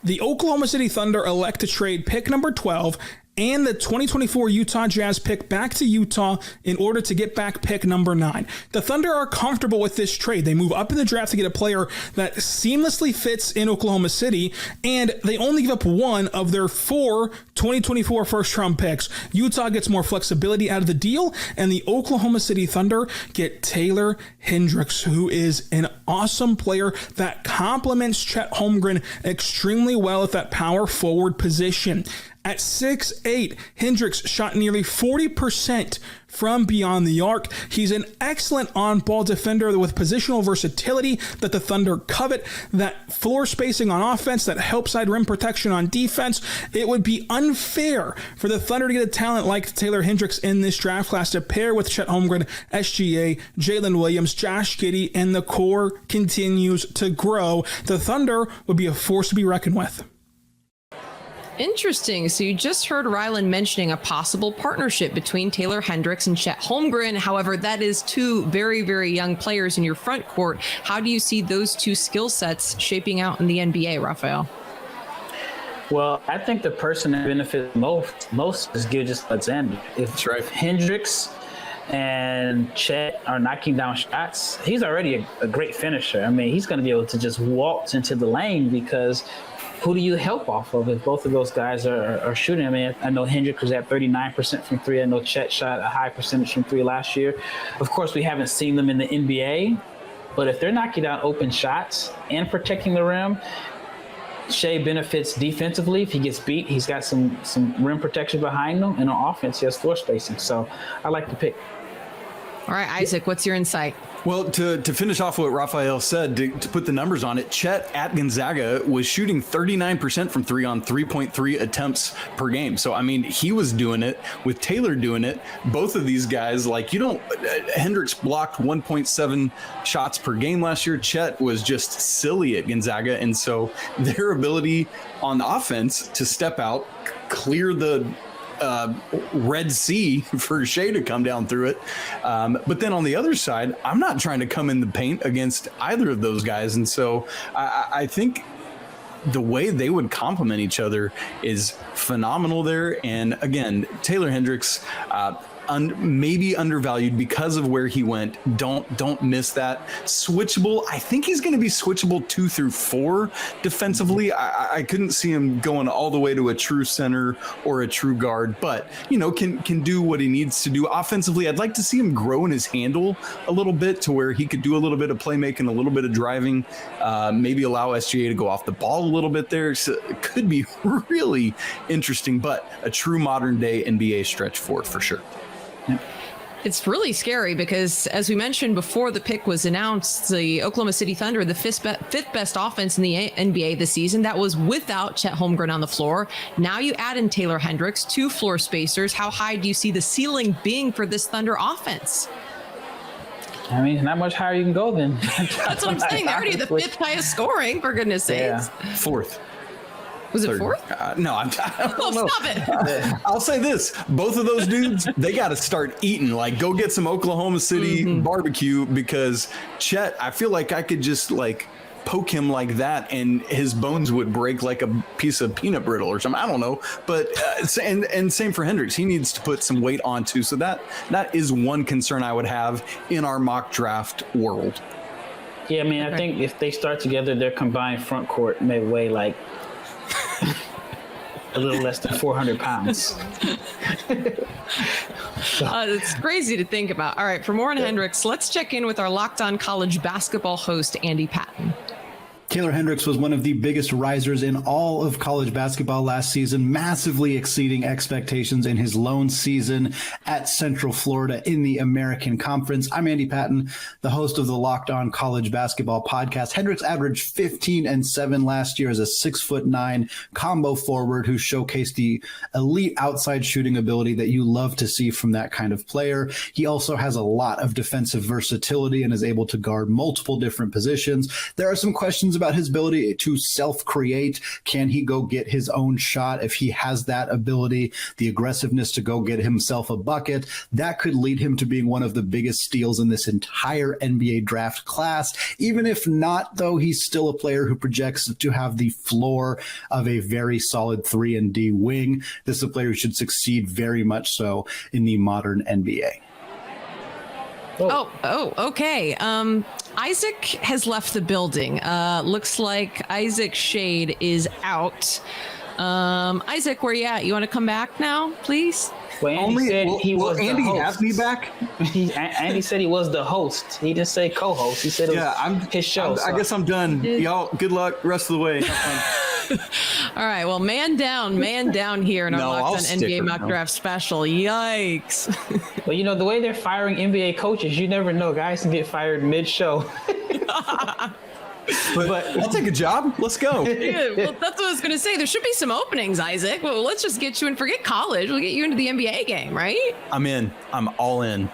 The Oklahoma City Thunder elect to trade pick number 12 and the 2024 Utah Jazz pick back to Utah in order to get back pick number 9. The Thunder are comfortable with this trade. They move up in the draft to get a player that seamlessly fits in Oklahoma City, and they only give up one of their 4 2024 first-round picks. Utah gets more flexibility out of the deal, and the Oklahoma City Thunder get Taylor Hendricks, who is an awesome player that complements Chet Holmgren extremely well at that power forward position. At 6'8", Hendricks shot nearly 40% from beyond the arc. He's an excellent on-ball defender with positional versatility that the Thunder covet, that floor spacing on offense, that help side rim protection on defense. It would be unfair for the Thunder to get a talent like Taylor Hendricks in this draft class to pair with Chet Holmgren, SGA, Jalen Williams, Josh Giddey, and the core continues to grow. The Thunder would be a force to be reckoned with. Interesting. So you just heard Rylan mentioning a possible partnership between Taylor Hendricks and Chet Holmgren. However, that is 2 very, very young players in your front court. How do you see those 2 skill sets shaping out in the NBA, Rafael? Well, I think the person that benefits most is Gilgeous-Alexander. If Hendricks and Chet are knocking down shots, he's already a great finisher. I mean, he's going to be able to just waltz into the lane because who do you help off of if both of those guys are shooting? I mean, I know Hendricks was at 39% from 3. I know Chet shot a high percentage from 3 last year. Of course, we haven't seen them in the NBA, but if they're knocking down open shots and protecting the rim, Shea benefits defensively. If he gets beat, he's got some rim protection behind him, and on offense, he has floor spacing. So I like the pick. All right, Isaac, what's your insight? Well, to finish off what Rafael said, to put the numbers on it, Chet at Gonzaga was shooting 39% from 3 on 3.3 attempts per game. So, I mean, he was doing it with Taylor doing it. Both of these guys, Hendricks blocked 1.7 shots per game last year. Chet was just silly at Gonzaga. And so their ability on offense to step out, clear the Red Sea for Shea to come down through it. But then on the other side, I'm not trying to come in the paint against either of those guys. And so I think the way they would complement each other is phenomenal there. And again, Taylor Hendricks, maybe undervalued because of where he went. Don't miss that. Switchable. I think he's going to be switchable 2 through 4 defensively. I couldn't see him going all the way to a true center or a true guard, but can do what he needs to do offensively. I'd like to see him grow in his handle a little bit to where he could do a little bit of playmaking, a little bit of driving, maybe allow SGA to go off the ball a little bit there. So it could be really interesting, but a true modern day NBA stretch for sure. It's really scary because, as we mentioned before the pick was announced, the Oklahoma City Thunder, the fifth best offense in the NBA this season, that was without Chet Holmgren on the floor. Now you add in Taylor Hendricks, 2 floor spacers. How high do you see the ceiling being for this Thunder offense? I mean, not much higher you can go then. That's what I'm saying. They're already the 5th highest scoring, for goodness sakes. 4th. Was it 4th? No, I don't know. Stop it. I'll say this. Both of those dudes, they got to start eating. Go get some Oklahoma City barbecue because Chet, I feel like I could just poke him like that and his bones would break like a piece of peanut brittle or something. I don't know. But and same for Hendricks. He needs to put some weight on too. So that is one concern I would have in our mock draft world. Yeah, I mean, I think if they start together, their combined front court may weigh like a little less than 400 pounds. It's crazy to think about. All right, for more on Hendricks, let's check in with our Locked On College basketball host, Andy Patton. Taylor Hendricks was one of the biggest risers in all of college basketball last season, massively exceeding expectations in his lone season at Central Florida in the American Conference. I'm Andy Patton, the host of the Locked On College Basketball podcast. Hendricks averaged 15 and 7 last year as a 6'9" combo forward who showcased the elite outside shooting ability that you love to see from that kind of player. He also has a lot of defensive versatility and is able to guard multiple different positions. There are some questions about his ability to self-create. Can he go get his own shot? If he has that ability, the aggressiveness to go get himself a bucket, that could lead him to being one of the biggest steals in this entire NBA draft class. Even if not, though, he's still a player who projects to have the floor of a very solid 3-and-D wing. This is a player who should succeed very much so in the modern NBA. Okay. Isaac has left the building. Looks like Isaac Schade is out. Isaac, where you at? You want to come back now, please? Well, Andy said he was the Andy host. have me back? Andy said he was the host. He didn't say co-host. He said it was his show. I guess I'm done. Y'all, good luck rest of the way. All right. Well, man down here in our Locked On NBA mock around. draft special. Yikes. Well, you know, the way they're firing NBA coaches, you never know. Guys can get fired mid-show. But I'll take a job. Let's go. Yeah, well, that's what I was going to say. There should be some openings, Isaac. Well, let's just get you in. Forget college. We'll get you into the NBA game, right? I'm in. I'm all in.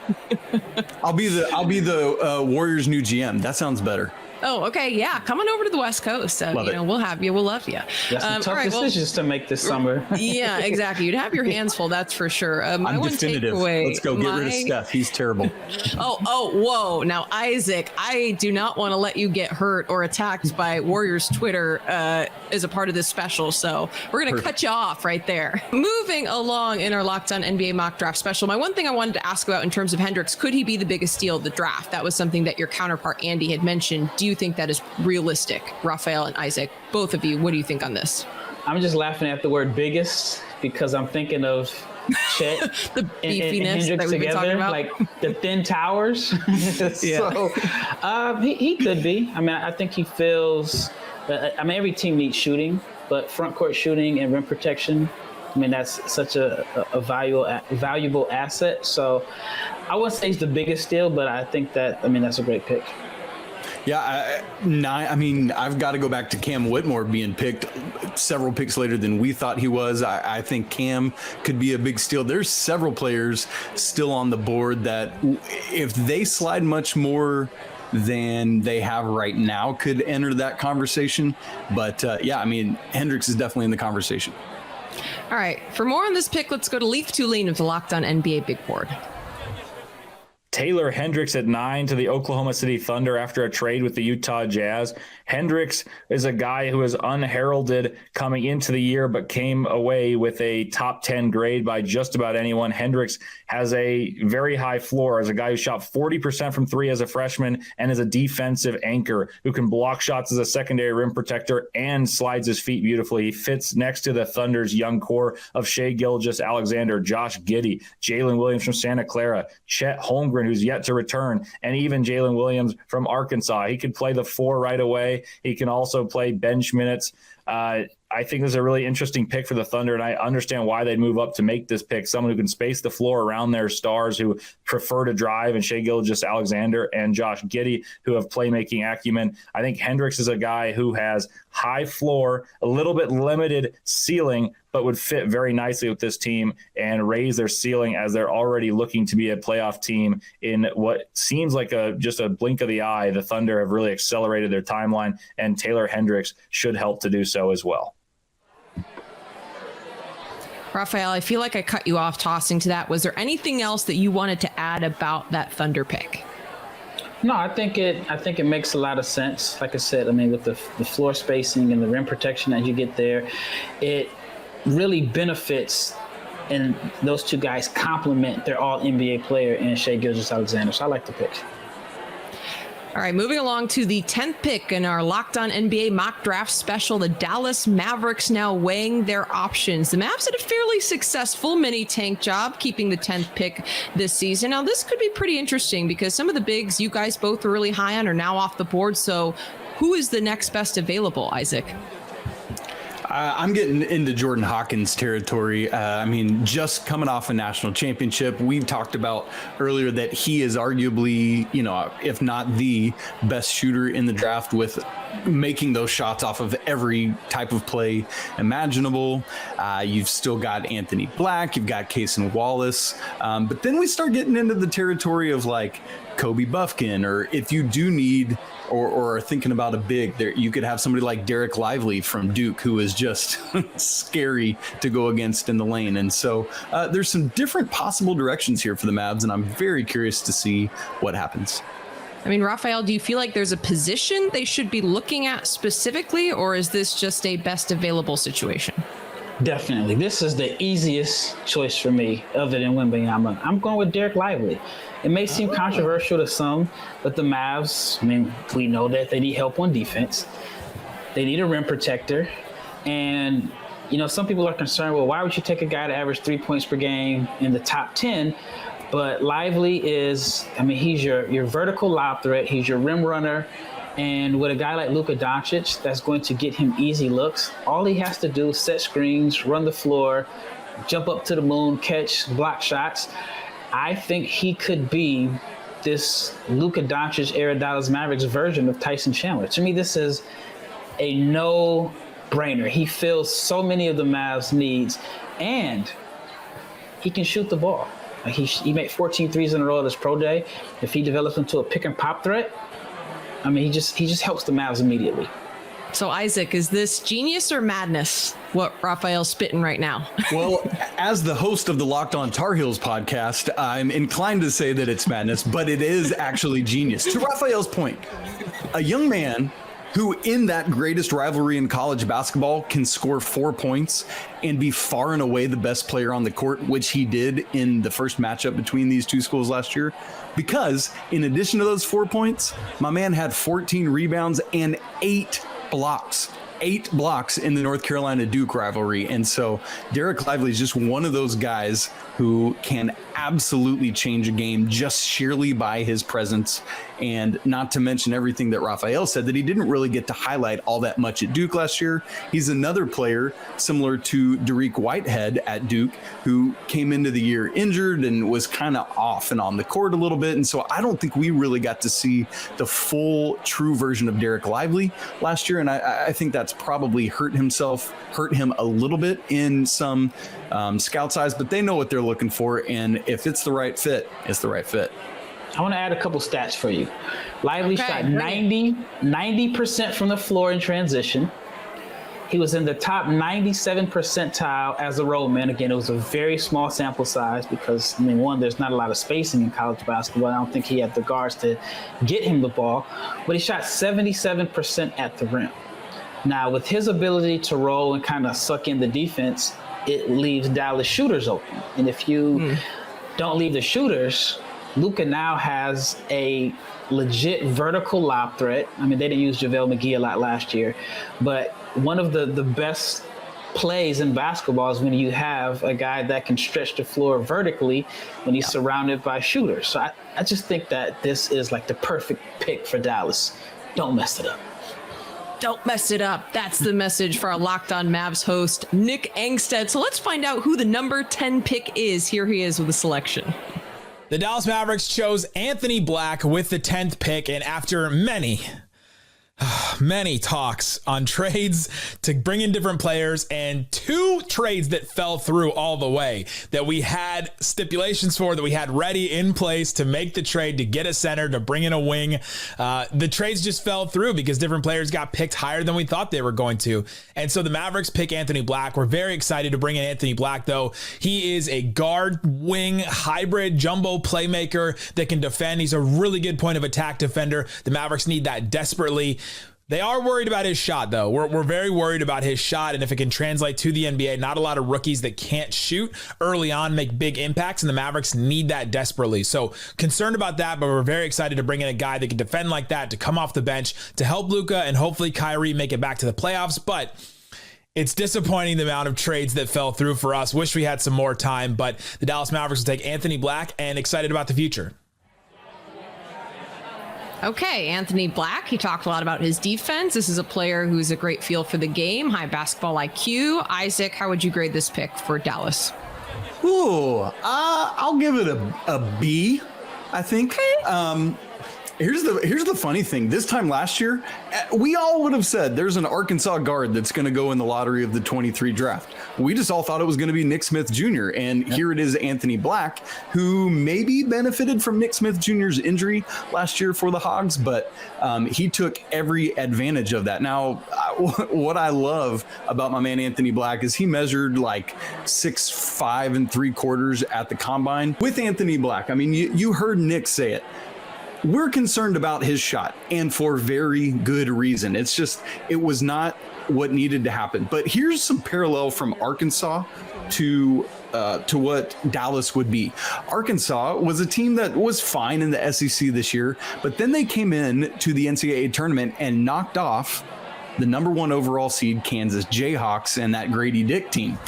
I'll be the Warriors' new GM. That sounds better. Oh, okay. Yeah. Come on over to the West Coast. We'll have you. We'll love you. Got some tough decisions to make this summer. Yeah, exactly. You'd have your hands full. That's for sure. I'm definitive. Let's go get rid of Steph. He's terrible. Whoa. Now, Isaac, I do not want to let you get hurt or attacked by Warriors Twitter as a part of this special. So we're going to cut you off right there. Moving along in our Locked On NBA mock draft special. My one thing I wanted to ask about in terms of Hendricks, could he be the biggest steal of the draft? That was something that your counterpart, Andy, had mentioned. Do you think that is realistic? Rafael and Isaac, both of you, what do you think on this? I'm just laughing at the word biggest because I'm thinking of Chet the beefiness and that we've been talking about, like the thin towers. So he could be. I mean, I think he feels. Every team needs shooting, but front court shooting and rim protection. I mean, that's such a valuable asset. So I wouldn't say he's the biggest steal, but I think that that's a great pick. Yeah, I've got to go back to Cam Whitmore being picked several picks later than we thought he was. I think Cam could be a big steal. There's several players still on the board that if they slide much more than they have right now could enter that conversation. But Hendricks is definitely in the conversation. All right, for more on this pick, let's go to Lief Thulin of the Locked On NBA Big Board. Taylor Hendricks at 9 to the Oklahoma City Thunder after a trade with the Utah Jazz. Hendricks is a guy who is unheralded coming into the year, but came away with a top 10 grade by just about anyone. Hendricks has a very high floor as a guy who shot 40% from three as a freshman and is a defensive anchor who can block shots as a secondary rim protector and slides his feet beautifully. He fits next to the Thunder's young core of Shai Gilgeous-Alexander, Josh Giddey, Jalen Williams from Santa Clara, Chet Holmgren, who's yet to return, and even Jalen Williams from Arkansas. He could play the 4 right away. He can also play bench minutes. I think this is a really interesting pick for the Thunder, and I understand why they'd move up to make this pick. Someone who can space the floor around their stars who prefer to drive, and Shai Gilgeous-Alexander and Josh Giddey, who have playmaking acumen. I think Hendricks is a guy who has high floor, a little bit limited ceiling, but would fit very nicely with this team and raise their ceiling as they're already looking to be a playoff team in what seems like just a blink of the eye. The Thunder have really accelerated their timeline, and Taylor Hendricks should help to do so as well. Rafael, I feel like I cut you off tossing to that. Was there anything else that you wanted to add about that Thunder pick? No, I think it makes a lot of sense. Like I said, I mean, with the floor spacing and the rim protection that you get there, it really benefits, and those two guys complement their all-NBA player in Shai Gilgeous-Alexander. So I like the pick. All right, moving along to the 10th pick in our Locked On NBA mock draft special. The Dallas Mavericks now weighing their options. The Mavs had a fairly successful mini tank job keeping the 10th pick this season. Now, this could be pretty interesting because some of the bigs you guys both were really high on are now off the board. So who is the next best available, Isaac? I'm getting into Jordan Hawkins territory. I mean, just coming off a national championship, we've talked about earlier that he is arguably, if not the best shooter in the draft, with making those shots off of every type of play imaginable. You've still got Anthony Black, you've got Cason Wallace, but then we start getting into the territory of like Kobe Buffkin, or if you do need or are thinking about a big, there you could have somebody like Derek Lively from Duke, who is just scary to go against in the lane. And so there's some different possible directions here for the Mavs, and I'm very curious to see what happens. I mean, Rafael, do you feel like there's a position they should be looking at specifically, or is this just a best available situation? Definitely. This is the easiest choice for me other than Wembanyama. I'm going with Derek Lively. It may seem controversial to some, but the Mavs, I mean, we know that they need help on defense. They need a rim protector. And, some people are concerned, well, why would you take a guy to average 3 points per game in the top 10? But Lively is, he's your vertical lob threat. He's your rim runner. And with a guy like Luka Doncic, that's going to get him easy looks. All he has to do is set screens, run the floor, jump up to the moon, catch block shots. I think he could be this Luka Doncic era Dallas Mavericks version of Tyson Chandler. To me, this is a no-brainer. He fills so many of the Mavs' needs, and he can shoot the ball. Like he made 14 threes in a row at his pro day. If he develops into a pick-and-pop threat, he just helps the Mavs immediately. So, Isaac, is this genius or madness, what Rafael's spitting right now? Well, as the host of the Locked On Tar Heels podcast, I'm inclined to say that it's madness, but it is actually genius. To Rafael's point, a young man who in that greatest rivalry in college basketball can score 4 points and be far and away the best player on the court, which he did in the first matchup between these two schools last year. Because in addition to those 4 points, my man had 14 rebounds and 8 blocks in the North Carolina Duke rivalry. And so Derek Lively is just one of those guys who can absolutely change a game just sheerly by his presence. And not to mention everything that Rafael said, that he didn't really get to highlight all that much at Duke last year. He's another player similar to Dariq Whitehead at Duke, who came into the year injured and was kind of off and on the court a little bit. And so I don't think we really got to see the full true version of Derek Lively last year. And I think that's probably hurt him a little bit in some scout size, but they know what they're looking for. And if it's the right fit, it's the right fit. I want to add a couple stats for you. Lively shot 90% from the floor in transition. He was in the top 97 percentile as a roll man. Again, it was a very small sample size because, there's not a lot of spacing in college basketball. I don't think he had the guards to get him the ball, but he shot 77% at the rim. Now, with his ability to roll and kind of suck in the defense, it leaves Dallas shooters open. And if you don't leave the shooters, Luka now has a legit vertical lob threat. They didn't use JaVale McGee a lot last year, but one of the best plays in basketball is when you have a guy that can stretch the floor vertically when he's surrounded by shooters. So I just think that this is like the perfect pick for Dallas. Don't mess it up. Don't mess it up. That's the message for our Locked On Mavs host, Nick Angstead. So let's find out who the number 10 pick is. Here he is with the selection. The Dallas Mavericks chose Anthony Black with the 10th pick, and after many many talks on trades to bring in different players, and 2 trades that fell through all the way that we had stipulations for, that we had ready in place to make the trade, to get a center, to bring in a wing. The trades just fell through because different players got picked higher than we thought they were going to. And so the Mavericks pick Anthony Black. We're very excited to bring in Anthony Black, though. He is a guard, wing, hybrid, jumbo playmaker that can defend. He's a really good point of attack defender. The Mavericks need that desperately. They are worried about his shot, though. We're very worried about his shot and if it can translate to the NBA. Not a lot of rookies that can't shoot early on make big impacts, and the Mavericks need that desperately. So concerned about that, but we're very excited to bring in a guy that can defend like that, to come off the bench, to help Luka and hopefully Kyrie make it back to the playoffs. But it's disappointing the amount of trades that fell through for us. Wish we had some more time, but the Dallas Mavericks will take Anthony Black, and excited about the future. Okay, Anthony Black, he talked a lot about his defense. This is a player who's a great feel for the game, high basketball IQ. Isaac, how would you grade this pick for Dallas? Ooh, I'll give it a B, I think. Okay. Here's the funny thing. This time last year, we all would have said there's an Arkansas guard that's going to go in the lottery of the 23 draft. We just all thought it was going to be Nick Smith Jr. And here it is, Anthony Black, who maybe benefited from Nick Smith Jr.'s injury last year for the Hogs, but he took every advantage of that. Now, what I love about my man Anthony Black is he measured like 6'5 3/4" at the combine. With Anthony Black, I mean, you heard Nick say it. We're concerned about his shot, and for very good reason. It was not what needed to happen. But here's some parallel from Arkansas to what Dallas would be. Arkansas was a team that was fine in the SEC this year, but then they came in to the NCAA tournament and knocked off the #1 overall seed Kansas Jayhawks and that Gradey Dick team.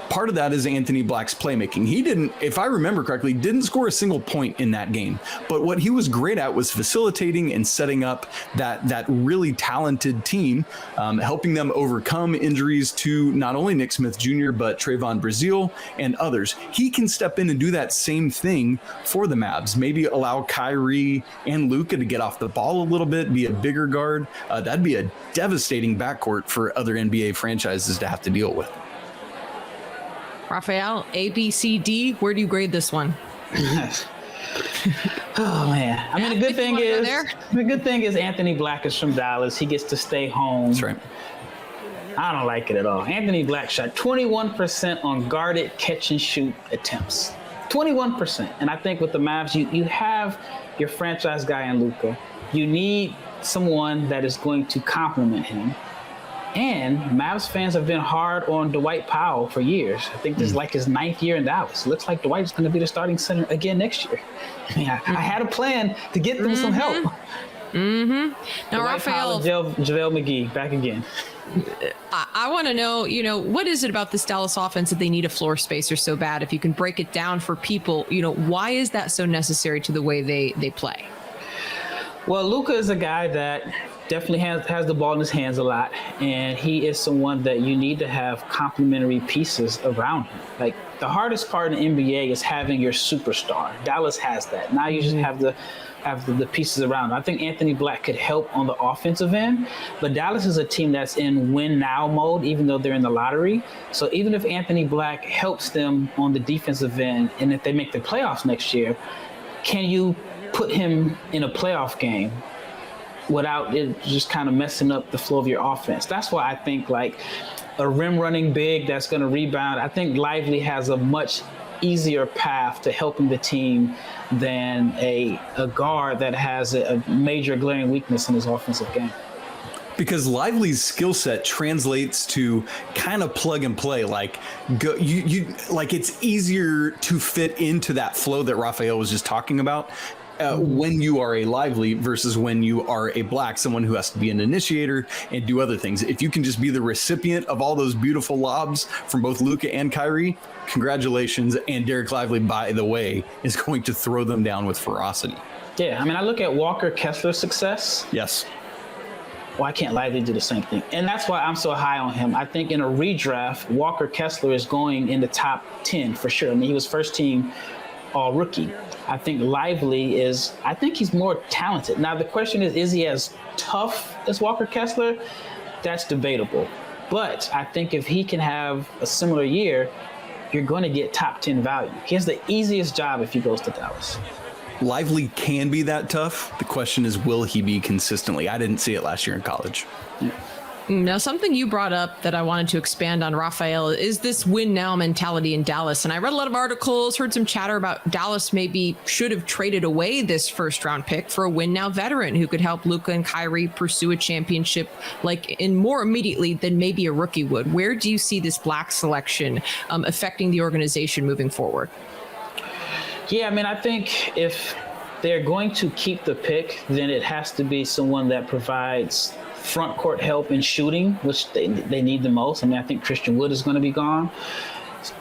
Part of that is Anthony Black's playmaking. He didn't, if I remember correctly, didn't score a single point in that game. But what he was great at was facilitating and setting up that really talented team, helping them overcome injuries to not only Nick Smith Jr., but Trayvon Brazile and others. He can step in and do that same thing for the Mavs. Maybe allow Kyrie and Luka to get off the ball a little bit, be a bigger guard. That'd be a devastating backcourt for other NBA franchises to have to deal with. Rafael, A, B, C, D, where do you grade this one? Oh man! I mean, the good thing is Anthony Black is from Dallas. He gets to stay home. That's right. I don't like it at all. Anthony Black shot 21% on guarded catch and shoot attempts. 21%. And I think with the Mavs, you have your franchise guy in Luka. You need someone that is going to complement him. And Mavs fans have been hard on Dwight Powell for years. I think this is like his 9th year in Dallas. It looks like Dwight's going to be the starting center again next year. I mean, I had a plan to get them some help. Mm-hmm. Now, Dwight Rafael, Powell, JaVale McGee, back again. I want to know, what is it about this Dallas offense that they need a floor spacer so bad? If you can break it down for people, why is that so necessary to the way they play? Well, Luka is a guy that definitely has the ball in his hands a lot, and he is someone that you need to have complementary pieces around him. Like, the hardest part in the NBA is having your superstar. Dallas has that. Now you just have the pieces around him. I think Anthony Black could help on the offensive end, but Dallas is a team that's in win now mode, even though they're in the lottery. So even if Anthony Black helps them on the defensive end, and if they make the playoffs next year, can you put him in a playoff game without it just kind of messing up the flow of your offense? That's why I think like a rim running big that's going to rebound. I think Lively has a much easier path to helping the team than a guard that has a major glaring weakness in his offensive game. Because Lively's skill set translates to kind of plug and play. Like it's easier to fit into that flow that Rafael was just talking about. When you are a Lively versus when you are a Black, someone who has to be an initiator and do other things. If you can just be the recipient of all those beautiful lobs from both Luka and Kyrie, congratulations. And Derek Lively, by the way, is going to throw them down with ferocity. Yeah, I mean, I look at Walker Kessler's success. Yes. Why can't Lively do the same thing? And that's why I'm so high on him. I think in a redraft, Walker Kessler is going in the top 10 for sure. I mean, he was first team all rookie. I think Lively I think he's more talented. Now, the question is he as tough as Walker Kessler? That's debatable. But I think if he can have a similar year, you're going to get top 10 value. He has the easiest job if he goes to Dallas. Lively can be that tough. The question is, will he be consistently? I didn't see it last year in college. Now, something you brought up that I wanted to expand on, Rafael, is this win now mentality in Dallas. And I read a lot of articles, heard some chatter about Dallas maybe should have traded away this first round pick for a win now veteran who could help Luka and Kyrie pursue a championship more immediately than maybe a rookie would. Where do you see this Black selection affecting the organization moving forward? Yeah, I mean, I think if they're going to keep the pick, then it has to be someone that provides front court help in shooting, which they need the most. I mean, I think Christian Wood is going to be gone.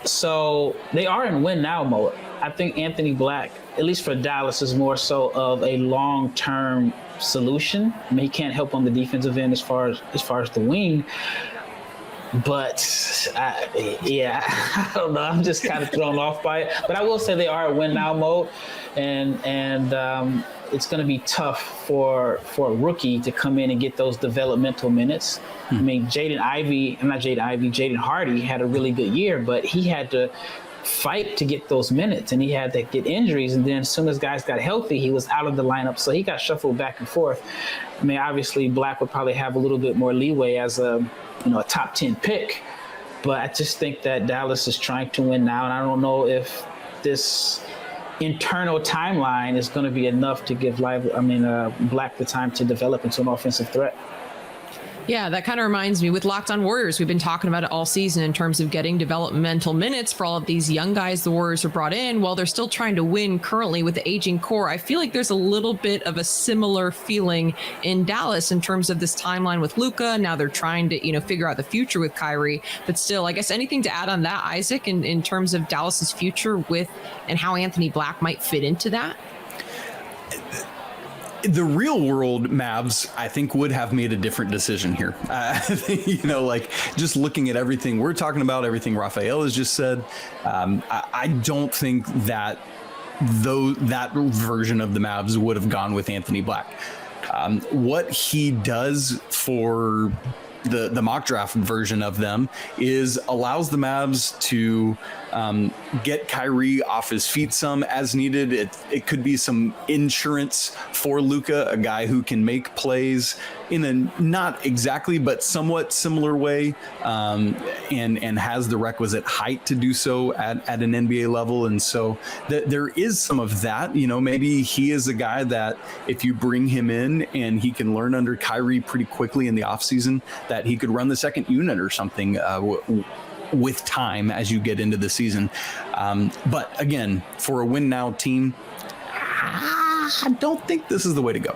So they are in win now mode. I think Anthony Black, at least for Dallas, is more so of a long-term solution. I mean, he can't help on the defensive end as far as the wing. But I don't know. I'm just kind of thrown off by it. But I will say they are in win now mode, and it's going to be tough for a rookie to come in and get those developmental minutes. I mean, Jaden Hardy had a really good year, but he had to fight to get those minutes, and he had to get injuries. And then as soon as guys got healthy, he was out of the lineup. So he got shuffled back and forth. I mean, obviously Black would probably have a little bit more leeway as a top 10 pick. But I just think that Dallas is trying to win now. And I don't know if this internal timeline is going to be enough to give Black the time to develop into an offensive threat. Yeah, that kind of reminds me with Locked On Warriors. We've been talking about it all season in terms of getting developmental minutes for all of these young guys the Warriors are brought in while they're still trying to win currently with the aging core. I feel like there's a little bit of a similar feeling in Dallas in terms of this timeline with Luka. Now they're trying to, figure out the future with Kyrie. But still, I guess anything to add on that, Isaac, in terms of Dallas's future with and how Anthony Black might fit into that? The real world Mavs, I think, would have made a different decision here. Just looking at everything we're talking about, everything Rafael has just said, I don't think that that version of the Mavs would have gone with Anthony Black. What he does for the mock draft version of them is allows the Mavs to get Kyrie off his feet some as needed. It could be some insurance for Luka, a guy who can make plays in a not exactly but somewhat similar way, and has the requisite height to do so at an NBA level. And so there is some of that. Maybe he is a guy that if you bring him in and he can learn under Kyrie pretty quickly in the offseason, that he could run the second unit or something with time as you get into the season. But again, for a win now team, I don't think this is the way to go.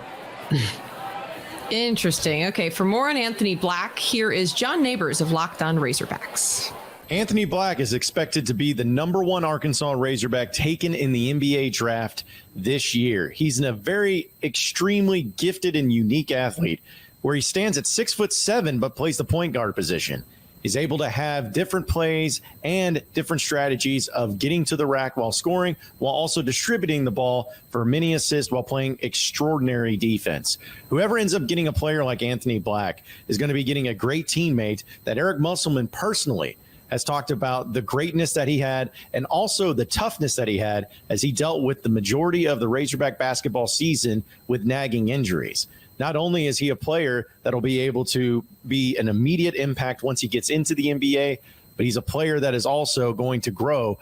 Interesting. Okay, for more on Anthony Black, here is John Neighbors of Locked On Razorbacks. Anthony Black is expected to be the '1 Arkansas Razorback taken in the NBA draft this year. He's a very extremely gifted and unique athlete where he stands at 6'7", but plays the point guard position. He's able to have different plays and different strategies of getting to the rack while scoring, while also distributing the ball for many assists while playing extraordinary defense. Whoever ends up getting a player like Anthony Black is going to be getting a great teammate that Eric Musselman personally has talked about the greatness that he had and also the toughness that he had as he dealt with the majority of the Razorback basketball season with nagging injuries. Not only is he a player that'll be able to be an immediate impact once he gets into the NBA, but he's a player that is also going to grow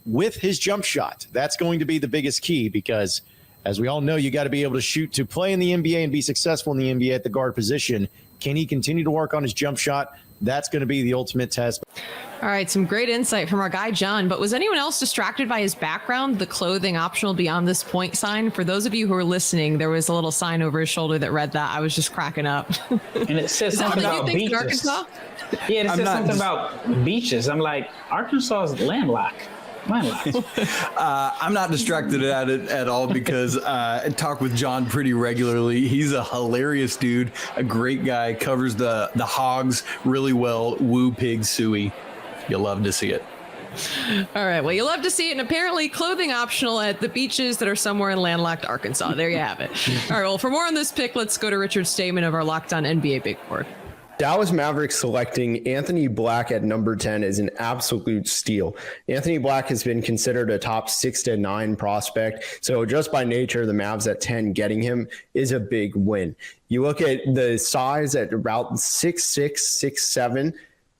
with his jump shot. That's going to be the biggest key because, as we all know, you got to be able to shoot to play in the NBA and be successful in the NBA at the guard position. Can he continue to work on his jump shot? That's going to be the ultimate test. All right, some great insight from our guy, John. But was anyone else distracted by his background, the clothing optional beyond this point sign? For those of you who are listening, there was a little sign over his shoulder that read that. I was just cracking up. And it says something about beaches. Arkansas? Yeah, it says something about beaches. I'm like, Arkansas is landlocked. I'm not distracted at it at all because I talk with John pretty regularly. He's a hilarious dude, a great guy, covers the hogs really well. Woo pig suey. You'll love to see it. All right. Well, you love to see it. And apparently clothing optional at the beaches that are somewhere in landlocked Arkansas. There you have it. All right. Well, for more on this pick, let's go to Richard Stamen of our Locked On NBA Big Board. Dallas Mavericks selecting Anthony Black at number 10 is an absolute steal. Anthony Black has been considered a top 6 to 9 prospect. So just by nature, the Mavs at 10 getting him is a big win. You look at the size at about 6'6", 6'7",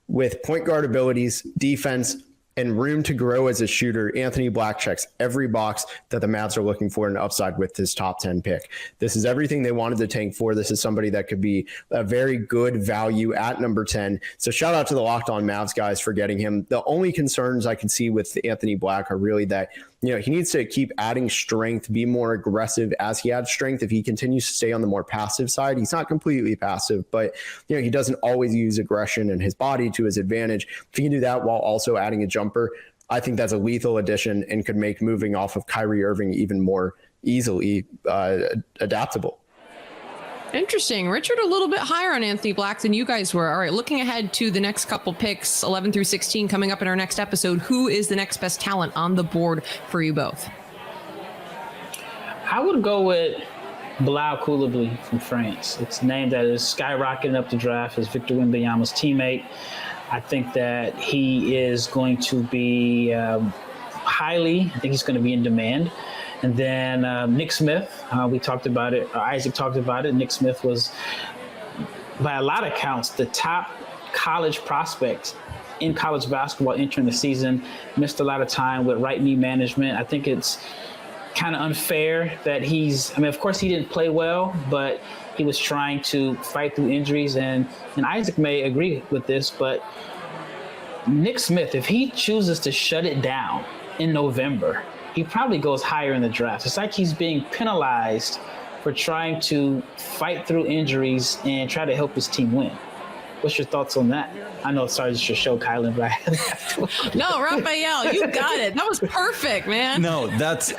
with point guard abilities, defense, and room to grow as a shooter. Anthony Black checks every box that the Mavs are looking for in upside with this top 10 pick. This is everything they wanted to tank for. This is somebody that could be a very good value at number 10. So shout out to the Locked On Mavs guys for getting him. The only concerns I can see with Anthony Black are really that, you know, he needs to keep adding strength, be more aggressive as he adds strength. If he continues to stay on the more passive side, he's not completely passive, but, you know, he doesn't always use aggression and his body to his advantage. If he can do that while also adding a jumper, I think that's a lethal addition and could make moving off of Kyrie Irving even more easily adaptable. Interesting. Richard, a little bit higher on Anthony Black than you guys were. All right, looking ahead to the next couple picks, 11 through 16, coming up in our next episode, who is the next best talent on the board for you both? I would go with Bilal Koulibaly from France. It's a name that is skyrocketing up the draft as Victor Wembanyama's teammate. I think that he is going to be I think he's going to be in demand. And then Nick Smith, we talked about it. Isaac talked about it. Nick Smith was, by a lot of counts, the top college prospect in college basketball entering the season. Missed a lot of time with right knee management. I think it's kind of unfair that of course he didn't play well, but he was trying to fight through injuries. And Isaac may agree with this, but Nick Smith, if he chooses to shut it down in November, he probably goes higher in the draft. It's like he's being penalized for trying to fight through injuries and try to help his team win. What's your thoughts on that? I know, sorry, it's your show, Kylen, but I have to. No, Rafael, you got it. That was perfect, man. No,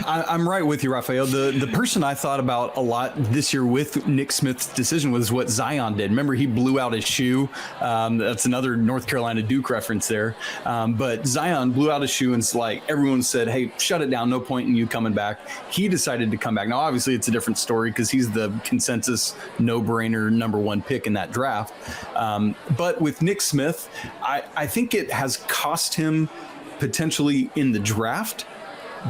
I'm right with you, Rafael. The person I thought about a lot this year with Nick Smith's decision was what Zion did. Remember, he blew out his shoe. That's another North Carolina Duke reference there. But Zion blew out his shoe, and it's like everyone said, hey, shut it down. No point in you coming back. He decided to come back. Now, obviously, it's a different story because he's the consensus no-brainer number 1 pick in that draft. But with Nick Smith, I think it has cost him potentially in the draft,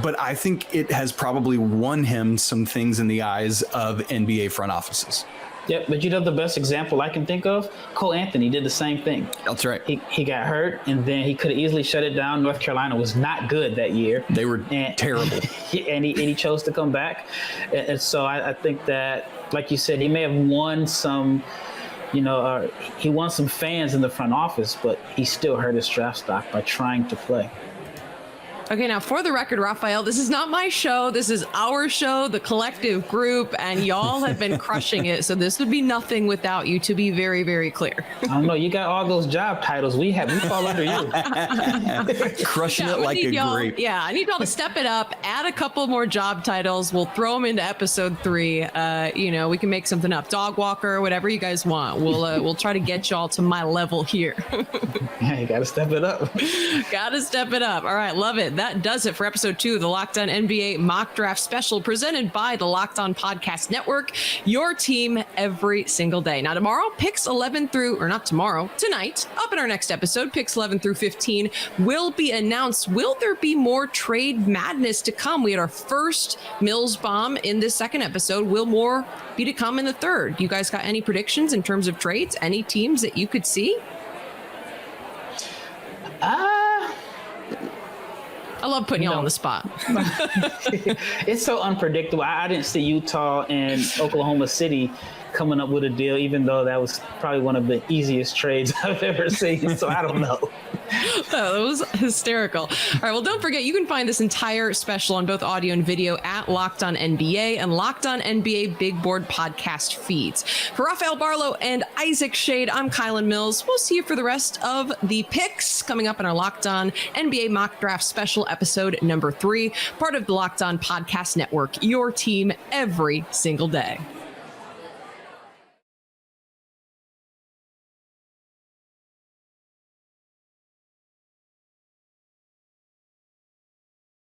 but I think it has probably won him some things in the eyes of NBA front offices. Yep, but you know the best example I can think of? Cole Anthony did the same thing. That's right. He got hurt, and then he could have easily shut it down. North Carolina was not good that year. They were terrible. And he chose to come back. And so I think that, like you said, he may have won some, he won some fans in the front office, but he still hurt his draft stock by trying to play. Okay, now for the record, Rafael, this is not my show. This is our show, the collective group, and y'all have been crushing it. So this would be nothing without you, to be very, very clear. I don't know. You got all those job titles. We fall under you. Crushing it like a grape. Yeah, I need y'all to step it up, add a couple more job titles. We'll throw them into episode 3. We can make something up. Dog walker, whatever you guys want. We'll try to get y'all to my level here. Yeah, you got to step it up. Got to step it up. All right, love it. That does it for episode 2 of the Locked On NBA Mock Draft Special, presented by the Locked On Podcast Network, your team every single day. Now, tomorrow, picks 11 through, or not tomorrow, tonight, up in our next episode, picks 11 through 15 will be announced. Will there be more trade madness to come? We had our first Mills bomb in this second episode. Will more be to come in the third? You guys got any predictions in terms of trades? Any teams that you could see? I love putting you all on the spot. It's so unpredictable. I didn't see Utah and Oklahoma City coming up with a deal, even though that was probably one of the easiest trades I've ever seen. So I don't know. That was hysterical. All right. Well, don't forget, you can find this entire special on both audio and video at Locked On NBA and Locked On NBA Big Board podcast feeds. For Rafael Barlowe and Isaac Schade, I'm Kylen Mills. We'll see you for the rest of the picks coming up in our Locked On NBA Mock Draft Special episode number 3, part of the Locked On Podcast Network, your team every single day.